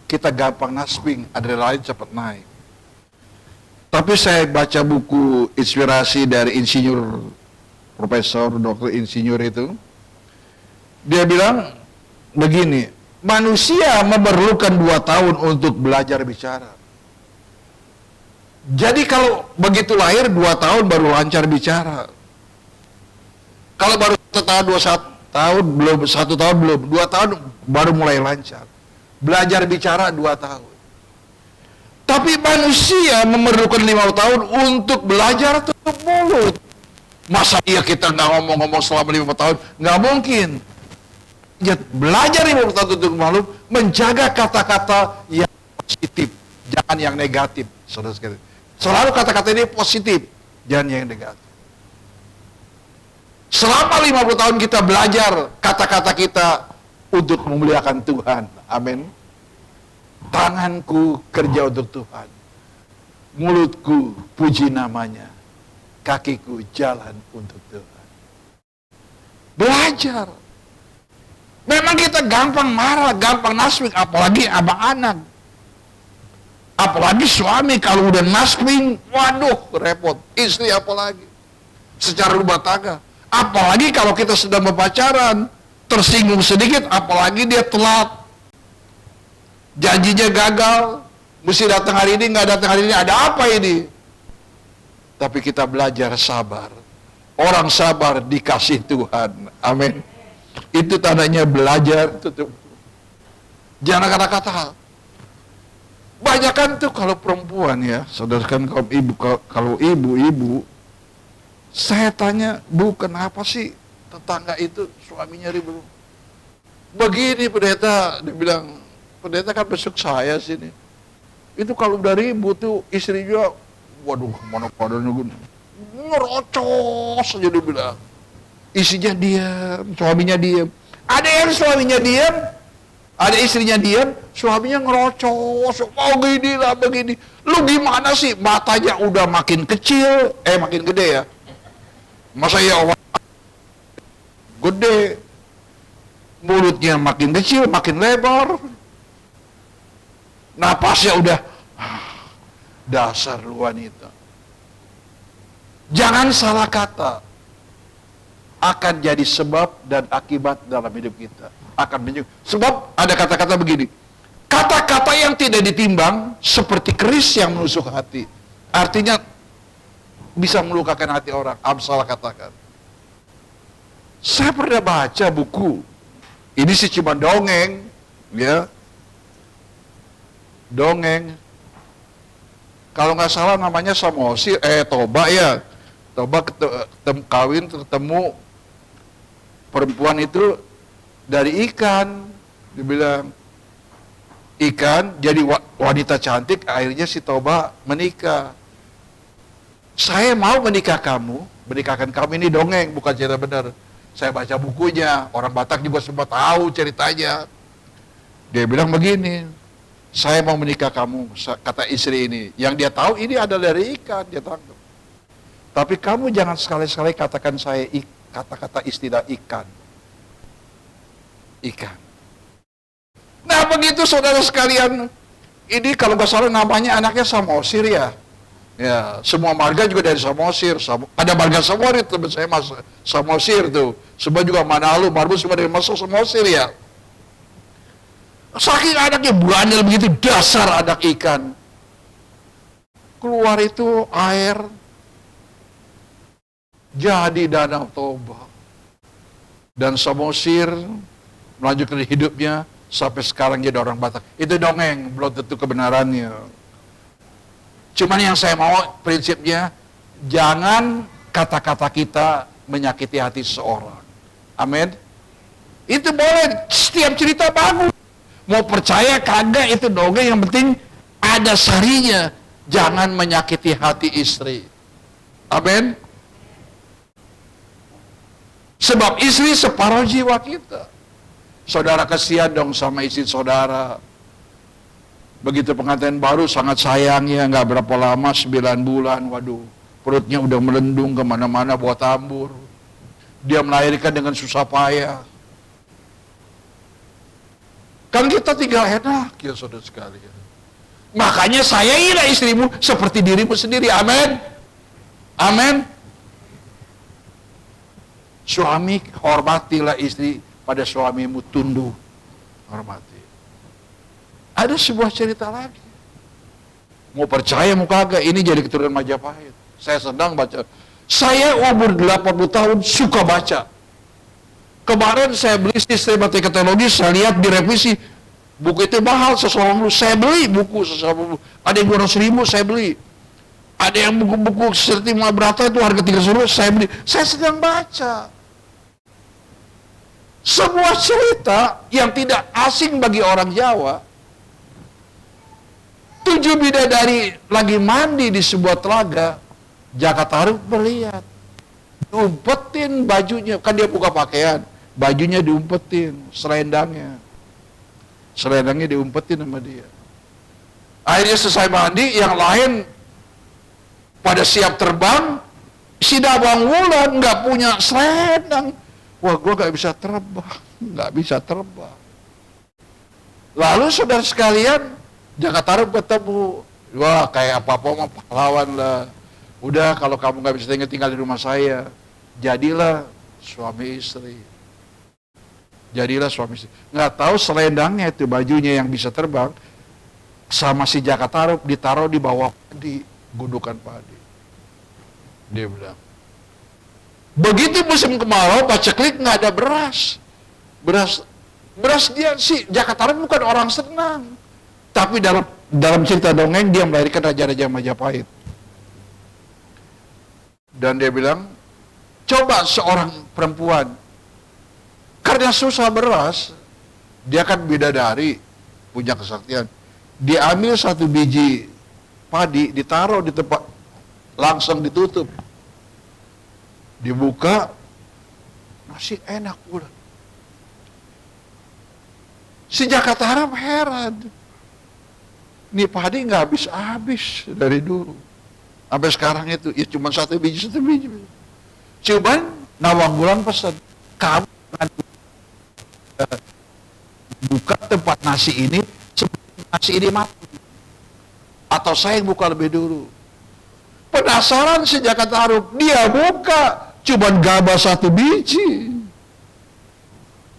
kita gampang nasping, adrenalin cepat naik. Tapi saya baca buku inspirasi dari insinyur, profesor, dokter insinyur itu, dia bilang begini, manusia memerlukan 2 tahun untuk belajar bicara. Jadi kalau begitu lahir 2 tahun baru lancar bicara. Kalau baru 1 tahun, 1 tahun belum, 1 tahun belum, 2 tahun baru mulai lancar. Belajar bicara 2 tahun. Tapi manusia memerlukan 5 tahun untuk belajar tutup mulut. Masa iya kita nggak ngomong-ngomong selama 5 tahun? Nggak mungkin. Ya, belajar 5 tahun tutup mulut, menjaga kata-kata yang positif, jangan yang negatif. Saudara sekalian, selalu kata-kata ini positif, jangan yang negatif. Selama 50 tahun kita belajar kata-kata kita untuk memuliakan Tuhan. Amin. Tanganku kerja untuk Tuhan, mulutku puji namanya, kakiku jalan untuk Tuhan. Belajar. Memang kita gampang marah, gampang naswing, apalagi abang anak. Apalagi suami kalau udah naswing, waduh repot. Istri apalagi. Secara rumah tangga. Apalagi kalau kita sedang berpacaran, tersinggung sedikit, apalagi dia telat. Janjinya gagal, mesti datang hari ini, nggak datang hari ini, ada apa ini? Tapi kita belajar sabar. Orang sabar dikasih Tuhan. Amin. Itu tandanya belajar. Jangan kata-kata. Banyakan tuh kalau perempuan ya, saudara kan kalau ibu, saya tanya, Bu, kenapa sih tetangga itu suaminya ribut? Begini pendeta, dia bilang, pendeta kan besok saya sini. Itu kalau udah ribut tuh istrinya, waduh, mana padanya ngerocos aja dia bilang. Istrinya diam, suaminya diam. Ada yang suaminya diam, ada istrinya diam, suaminya ngerocos. Mau gini lah, begini. Lu gimana sih? Matanya udah makin kecil, makin gede ya. Masa ya orang gede, mulutnya makin kecil, makin lebar. Napasnya udah, dasar lu wanita. Jangan salah kata. Akan jadi sebab dan akibat dalam hidup kita. Sebab ada kata-kata begini. Kata-kata yang tidak ditimbang seperti keris yang menusuk hati. Artinya bisa melukakan hati orang. Salah katakan. Saya pernah baca buku. Ini sih cuma dongeng, ya. Dongeng. Kalau nggak salah namanya Samosir, Toba ya. Toba kawin ketemu perempuan itu dari ikan. Dibilang ikan jadi wanita cantik, akhirnya si Toba menikah. Saya mau menikahkan kamu, ini dongeng, bukan cerita benar. Saya baca bukunya, orang Batak juga sempat tahu ceritanya. Dia bilang begini, saya mau menikah kamu, kata istri ini. Yang dia tahu ini adalah dari ikan, dia tangkap. Tapi kamu jangan sekali-sekali katakan saya kata-kata istilah ikan. Ikan. Nah begitu saudara sekalian, ini kalau nggak salah namanya anaknya Samosir ya. Ya, semua marga juga dari Samosir. Ada marga Samosir, teman saya masuk Samosir tuh. Semua juga Manalu, Marbus semua dari masuk Samosir ya. Saking anaknya bandel begitu, dasar anak ikan. Keluar itu air, jadi danau Toba. Dan Samosir melanjutkan hidupnya sampai sekarang jadi orang Batak. Itu dongeng, belum tentu kebenarannya. Cuman yang saya mau prinsipnya, jangan kata-kata kita menyakiti hati seseorang. Amin. Itu boleh, setiap cerita bagus. Mau percaya kagak itu dongeng, yang penting ada sarinya. Jangan menyakiti hati istri. Amin. Sebab istri separuh jiwa kita. Saudara kasihan dong sama istri saudara. Begitu pengantin baru sangat sayangnya, nggak berapa lama 9 bulan, waduh, perutnya udah melendung kemana-mana bawa tambur. Dia melahirkan dengan susah payah. Kan kita tinggal enak ya saudara sekalian. Makanya sayangilah istrimu seperti dirimu sendiri. Amin. Amin. Suami, hormatilah istri pada suamimu, tunduk, hormati. Ada sebuah cerita lagi. Mau percaya mau kagak, ini jadi keturunan Majapahit. Saya sedang baca. Saya umur 80 tahun suka baca. Kemarin saya beli sistematika teologi, saya lihat direvisi. Buku itu mahal, sesuatu saya beli buku sesuatu. Ada yang 200.000 saya beli. Ada yang buku-buku seperti Mahabharata itu harga 300.000 saya beli. Saya sedang baca. Sebuah cerita yang tidak asing bagi orang Jawa. 7 bidadari lagi mandi di sebuah telaga. Jaka Tarub melihat. Diumpetin bajunya, kan dia buka pakaian. Bajunya diumpetin, selendangnya diumpetin sama dia. Akhirnya selesai mandi, yang lain pada siap terbang. Si Dawang Wulan nggak punya selendang. Wah, gue nggak bisa terbang. Lalu saudara sekalian, Jaka Tarub ketemu. Wah, kayak apa-apa mah pahlawan lah. Udah, kalau kamu nggak bisa tinggal di rumah saya, jadilah suami istri. Nggak tahu selendangnya itu, bajunya yang bisa terbang, sama si Jaka Tarub ditaruh di bawah padi, gundukan padi. Dia bilang, begitu musim kemarau, paceklik nggak ada beras. Beras dia, si Jaka Tarub bukan orang senang. Tapi dalam cerita dongeng, dia melahirkan raja-raja Majapahit. Dan dia bilang, coba seorang perempuan, karena susah beras, dia kan bidadari, punya kesaktian. Dia ambil 1 biji padi, ditaruh di tempat, langsung ditutup. Dibuka, masih enak pula. Si Jaka Tarub heran. Ini padi nggak habis-habis dari dulu. Sampai sekarang itu, ya cuma 1 biji. Cuman, Nawang Wulan pesan, kamu buka tempat nasi ini sebelum nasi ini mati, atau saya yang buka lebih dulu. Penasaran si Jaka Tarub, dia buka, cuman gabah 1 biji.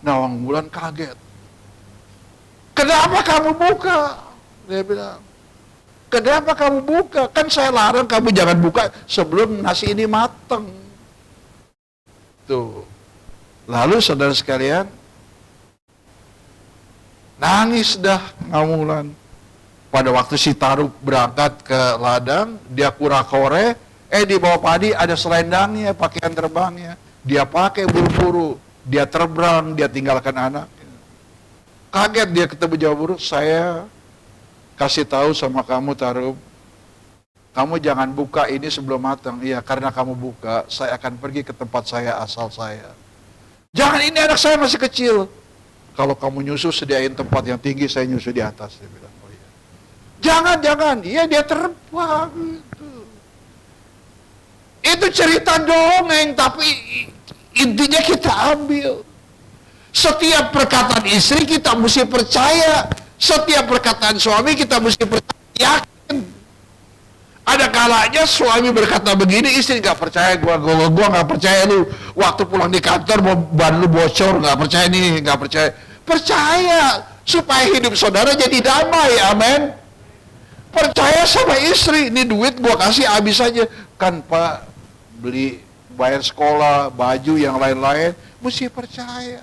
Nawang Wulan kaget. Kenapa kamu buka? Dia bilang, kenapa kamu buka? Kan saya larang kamu jangan buka sebelum nasi ini matang. Tuh. Lalu saudara sekalian, nangis dah Nawang Wulan. Pada waktu si Tarub berangkat ke ladang, dia kura-kore, di bawah padi ada selendangnya, pakaian terbangnya. Dia pakai buru-buru, dia terbang, dia tinggalkan anaknya. Kaget dia ketemu Jawa Buruk, saya kasih tahu sama kamu Tarub, kamu jangan buka ini sebelum matang. Iya, karena kamu buka, saya akan pergi ke tempat saya, asal saya. Jangan, ini anak saya masih kecil. Kalau kamu nyusu, sediain tempat yang tinggi, saya nyusu di atas. Dia bilang, oh iya. Jangan. Iya, dia terbang. Itu cerita dongeng, tapi intinya kita ambil. Setiap perkataan istri kita mesti percaya. Setiap perkataan suami kita mesti percaya, yakin. Ada kalanya suami berkata begini, istri nggak percaya. Gua nggak percaya lu. Waktu pulang di kantor ban lu bocor, nggak percaya nih, nggak percaya. Percaya supaya hidup saudara jadi damai, amin. Percaya sama istri, ini duit gua kasih habis aja. Kan Pak, beli bayar sekolah, baju yang lain-lain, mesti percaya.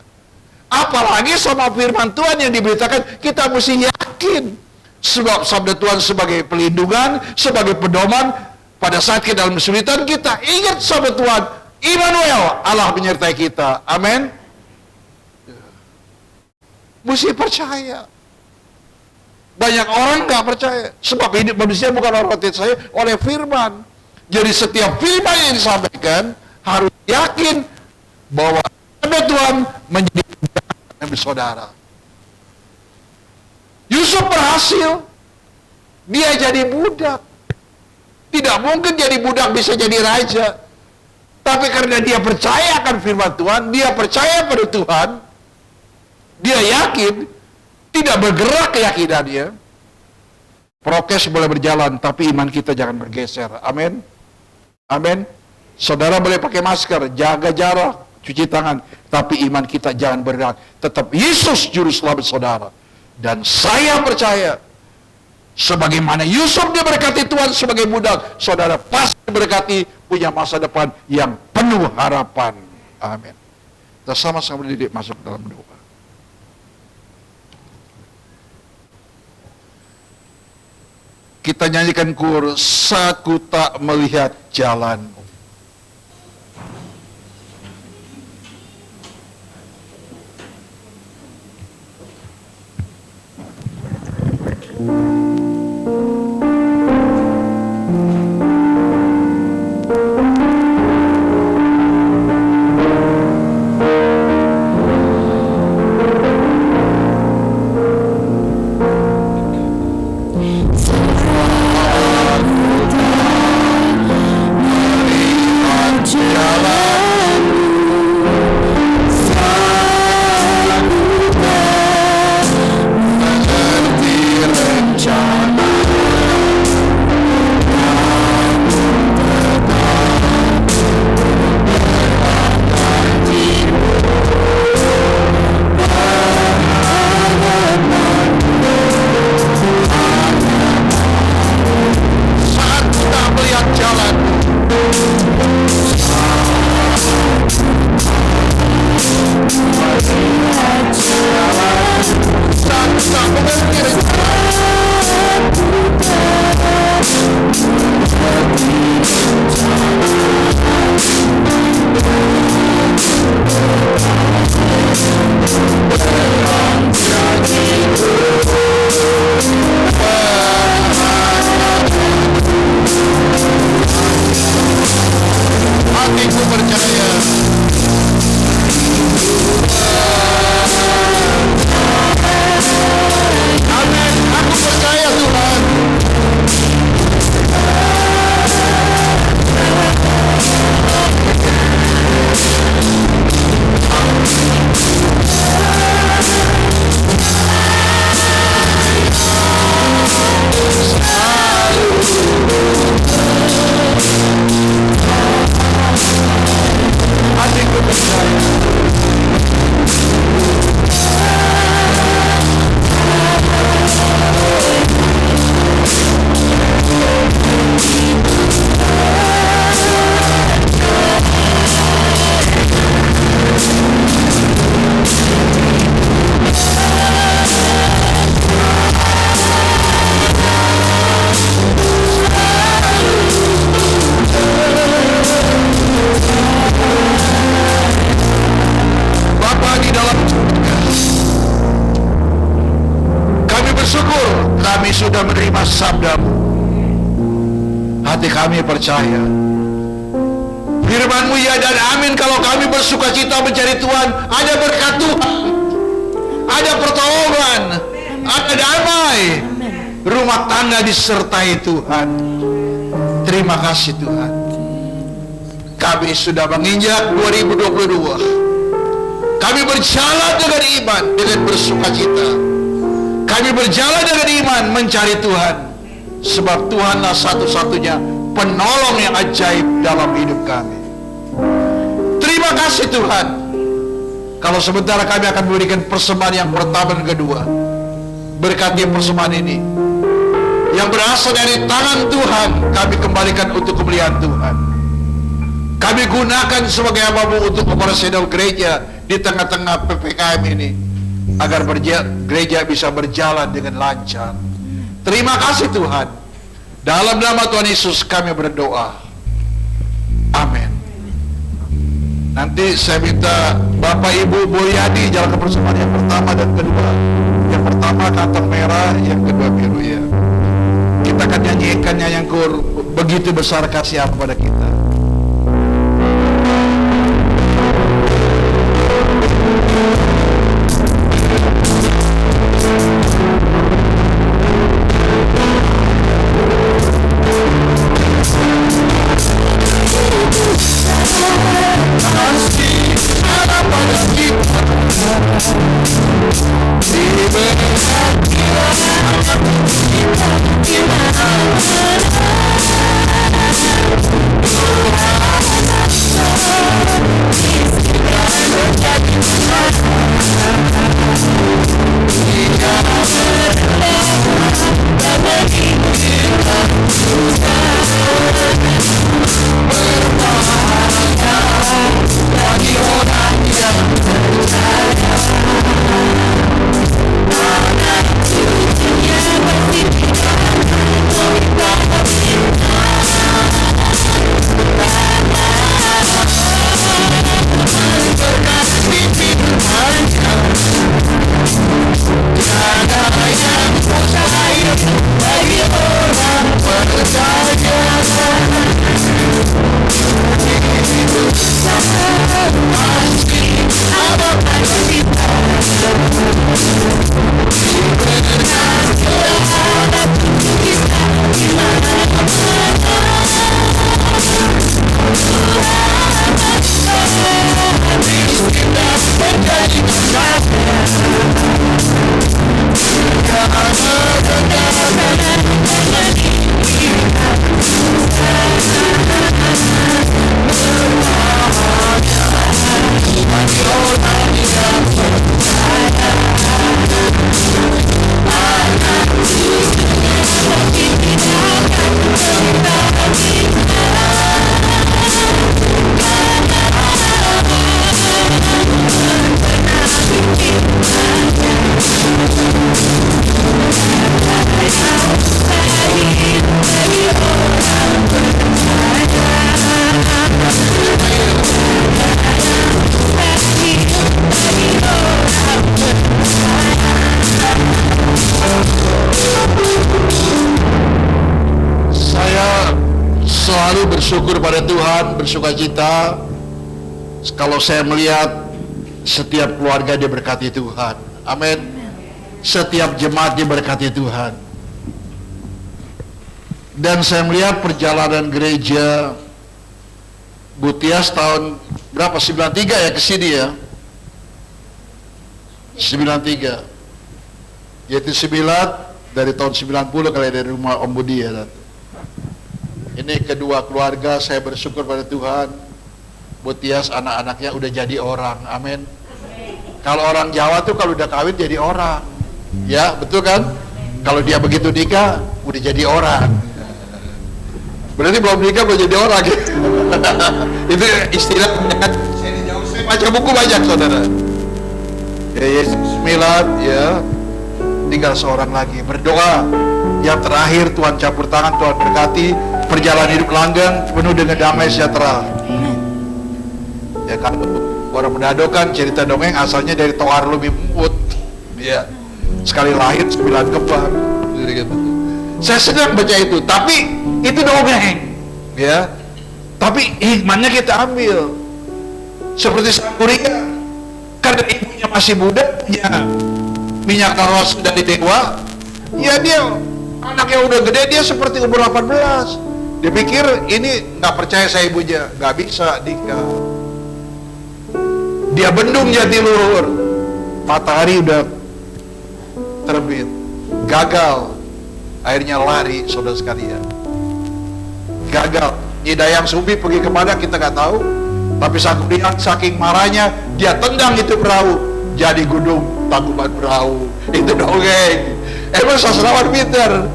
Apalagi sama firman Tuhan yang diberitakan, kita mesti yakin. Sebab sabda Tuhan sebagai pelindungan, sebagai pedoman, pada saat kita dalam kesulitan, kita ingat sabda Tuhan, Immanuel, Allah menyertai kita. Amin. Mesti percaya. Banyak orang nggak percaya. Sebab hidup manusia bukan oleh roti saja, oleh firman. Jadi setiap firman yang disampaikan, harus yakin bahwa Tuhan menjadi budak Nabi saudara. Yusuf berhasil. Dia jadi budak. Tidak mungkin jadi budak bisa jadi raja. Tapi karena dia percaya akan firman Tuhan, dia percaya pada Tuhan, dia yakin, tidak bergerak keyakinannya, prokes boleh berjalan, tapi iman kita jangan bergeser. Amin. Amin. Saudara boleh pakai masker, jaga jarak, cuci tangan, tapi iman kita jangan bergerak. Tetap Yesus juru selamat saudara. Dan saya percaya, sebagaimana Yusuf diberkati Tuhan sebagai budak, saudara pasti diberkati, punya masa depan yang penuh harapan. Amin. Kita sama-sama berdiri masuk dalam doa. Kita nyanyikan kur, Aku tak melihat jalanmu. Sudah menerima sabdamu, hati kami percaya firman-Mu ya dan amin. Kalau kami bersuka cita mencari Tuhan, ada berkat Tuhan, ada pertolongan, ada damai, rumah tangga disertai Tuhan. Terima kasih Tuhan. Kami sudah menginjak 2022. Kami berjalan dengan iman, dengan bersuka cita. Kami berjalan dengan iman mencari Tuhan, sebab Tuhanlah satu-satunya penolong yang ajaib dalam hidup kami. Terima kasih Tuhan. Kalau sebentar kami akan memberikan persembahan yang pertama dan kedua, berkati persembahan ini yang berasal dari tangan Tuhan, kami kembalikan untuk kemuliaan Tuhan. Kami gunakan sebagai hamba-Mu untuk operasional gereja di tengah-tengah PPKM ini, agar gereja bisa berjalan dengan lancar. Terima kasih Tuhan. Dalam nama Tuhan Yesus kami berdoa. Amin. Nanti saya minta Bapak Ibu Mulyadi jalan ke persembahan yang pertama dan kedua. Yang pertama kantong merah, yang kedua biru ya. Kita akan nyanyikan nyanyian kur, begitu besar kasih kepada kita. bersyukur pada Tuhan, bersukacita kalau saya melihat setiap keluarga diberkati Tuhan. Amin. Setiap jemaat diberkati Tuhan. Dan saya melihat perjalanan gereja Butias tahun berapa? 93 ya ke sini ya. 93. Yaitu 9 dari tahun 90 kali dari rumah Om Budi ya. Ini kedua keluarga, saya bersyukur pada Tuhan. Butias anak-anaknya udah jadi orang. Amin. Kalau orang Jawa tuh kalau udah kawin jadi orang. Ya, betul kan? Kalau dia begitu nikah udah jadi orang. Berarti belum nikah belum jadi orang gitu. Itu istilahnya kan. Saya baca buku banyak saudara. Ya Yesus 9 ya. Tinggal seorang lagi. Berdoa. Yang terakhir Tuhan campur tangan, Tuhan berkati perjalanan hidup langgeng penuh dengan damai sejahtera. Ya kan orang Manado kan cerita dongeng asalnya dari Toar Lumi Mut. Ya. Sekali lahir 9 kembar. Gitu. Saya sedang baca itu, tapi itu dongeng, ya. Tapi hikmahnya kita ambil. Seperti sang Kuria, karena ibunya masih muda, ya minyak karos dari dewa, ya dia anaknya udah gede, dia seperti umur 18. Dia pikir ini nggak percaya saya ibunya, nggak bisa nikah. Dia bendung Jatiluhur, matahari udah terbit, gagal, akhirnya lari saudara sekalian. Gagal. Hidayang Sumbi pergi kemana kita nggak tahu. Tapi sang Kuria saking marahnya dia tendang itu perahu jadi gunung Tangkuban Perahu. Itu dongeng. Emang sastrawan pinter.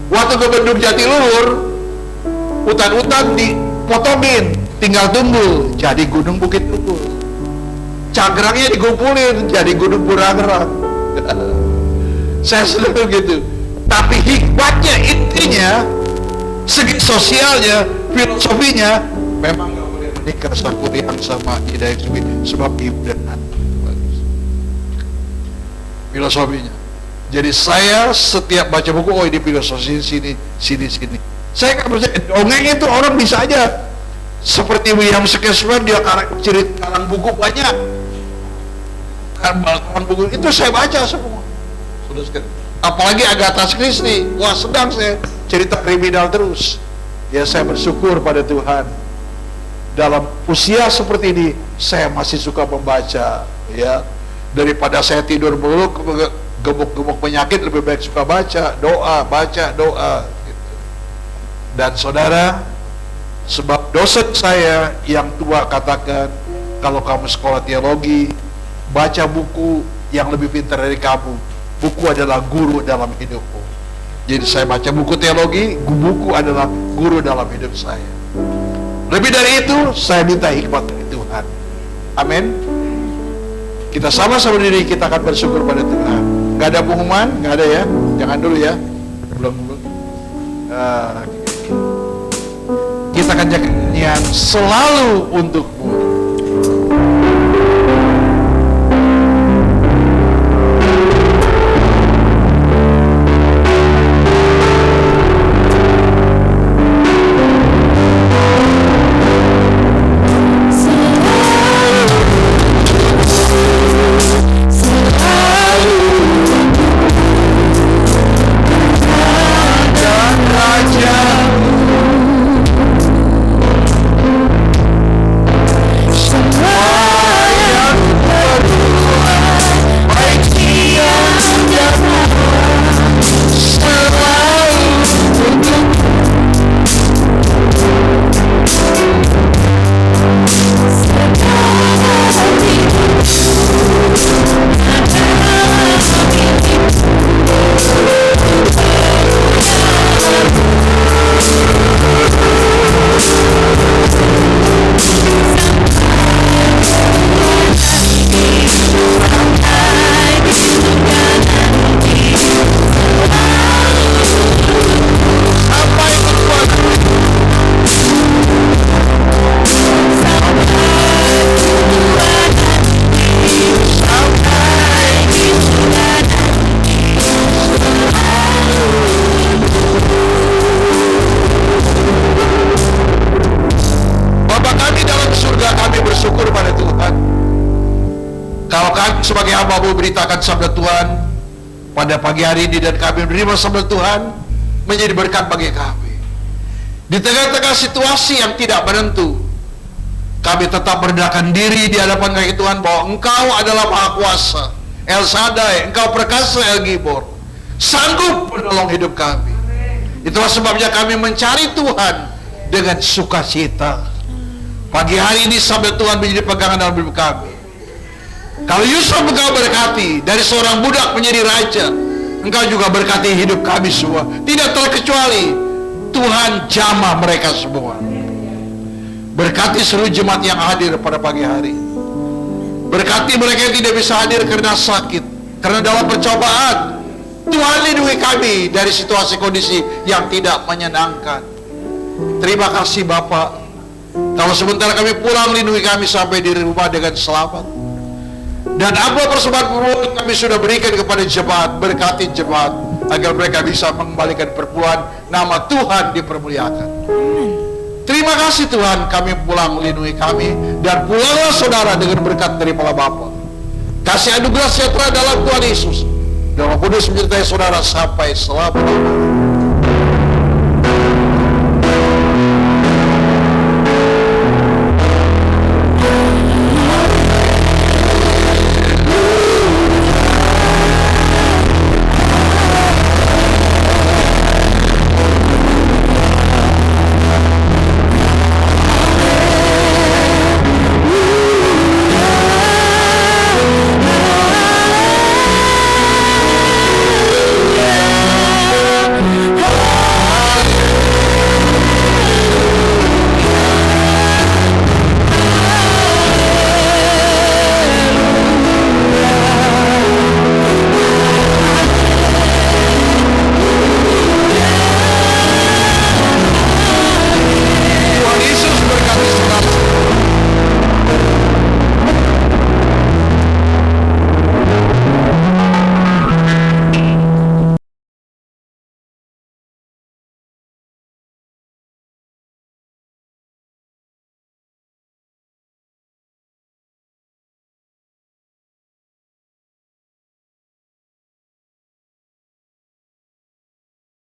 Waktu ke bendung Jatiluhur, hutan-hutan dipotongin, tinggal tumbuh jadi gunung Bukit Tunggul. Cangkrangnya dikumpulin jadi gunung Burangrang. Saya selalu gitu. Tapi hikmatnya, intinya, segi sosialnya, filosofinya, memang nggak boleh menikah sang Kuria sama Hidayang Sumbi sebab ibu dan anak. Filosofinya. Jadi saya setiap baca buku, oh ini filosofi sini. Saya nggak percaya dongeng itu orang bisa aja. Seperti William Shakespeare, dia karang buku banyak. Karang buku itu saya baca semua. Apalagi Agatha Christie, wah sedang saya cerita kriminal terus. Ya saya bersyukur pada Tuhan. Dalam usia seperti ini, saya masih suka membaca. Ya, daripada saya tidur melulu, gemuk-gemuk penyakit, lebih baik suka baca doa. Gitu. Dan saudara, sebab dosen saya yang tua katakan, kalau kamu sekolah teologi, baca buku yang lebih pintar dari kamu. Buku adalah guru dalam hidupmu. Jadi saya baca buku teologi, buku adalah guru dalam hidup saya. Lebih dari itu, saya minta hikmat dari Tuhan. Amin. Kita sama-sama diri, kita akan bersyukur pada Tuhan. Gak ada pengumuman? Gak ada ya? Jangan dulu ya. Belum. Kita akan jaga nyanyian selalu untukmu. Kalau kami sebagai hamba-Mu beritakan sabda Tuhan pada pagi hari ini, dan kami menerima sabda Tuhan menjadi berkat bagi kami. Di tengah-tengah situasi yang tidak menentu, kami tetap merendahkan diri di hadapan kaki Tuhan bahwa Engkau adalah Maha Kuasa, El Shaddai, Engkau perkasa, El Gibor, sanggup menolong hidup kami. Itulah sebabnya kami mencari Tuhan dengan sukacita. Pagi hari ini sabda Tuhan menjadi pegangan dalam hidup kami. Kalau Yusuf Engkau berkati dari seorang budak menjadi raja, Engkau juga berkati hidup kami semua, tidak terkecuali. Tuhan jamah mereka semua. Berkati seluruh jemaat yang hadir pada pagi hari. Berkati mereka yang tidak bisa hadir karena sakit, karena dalam percobaan. Tuhan lindungi kami dari situasi kondisi yang tidak menyenangkan. Terima kasih Bapak. Kalau sebentar kami pulang, lindungi kami sampai di rumah dengan selamat. Dan apa persembahan kami sudah berikan kepada jemaat, berkati jemaat agar mereka bisa mengembalikan perpuluhan, nama Tuhan dipermuliakan. Terima kasih Tuhan, kami pulang, lindungi kami, dan pulanglah saudara dengan berkat dari Allah Bapa. Kasih anugerah sejahtera dalam Tuhan Yesus, dan Roh Kudus menyertai saudara sampai selama-lamanya.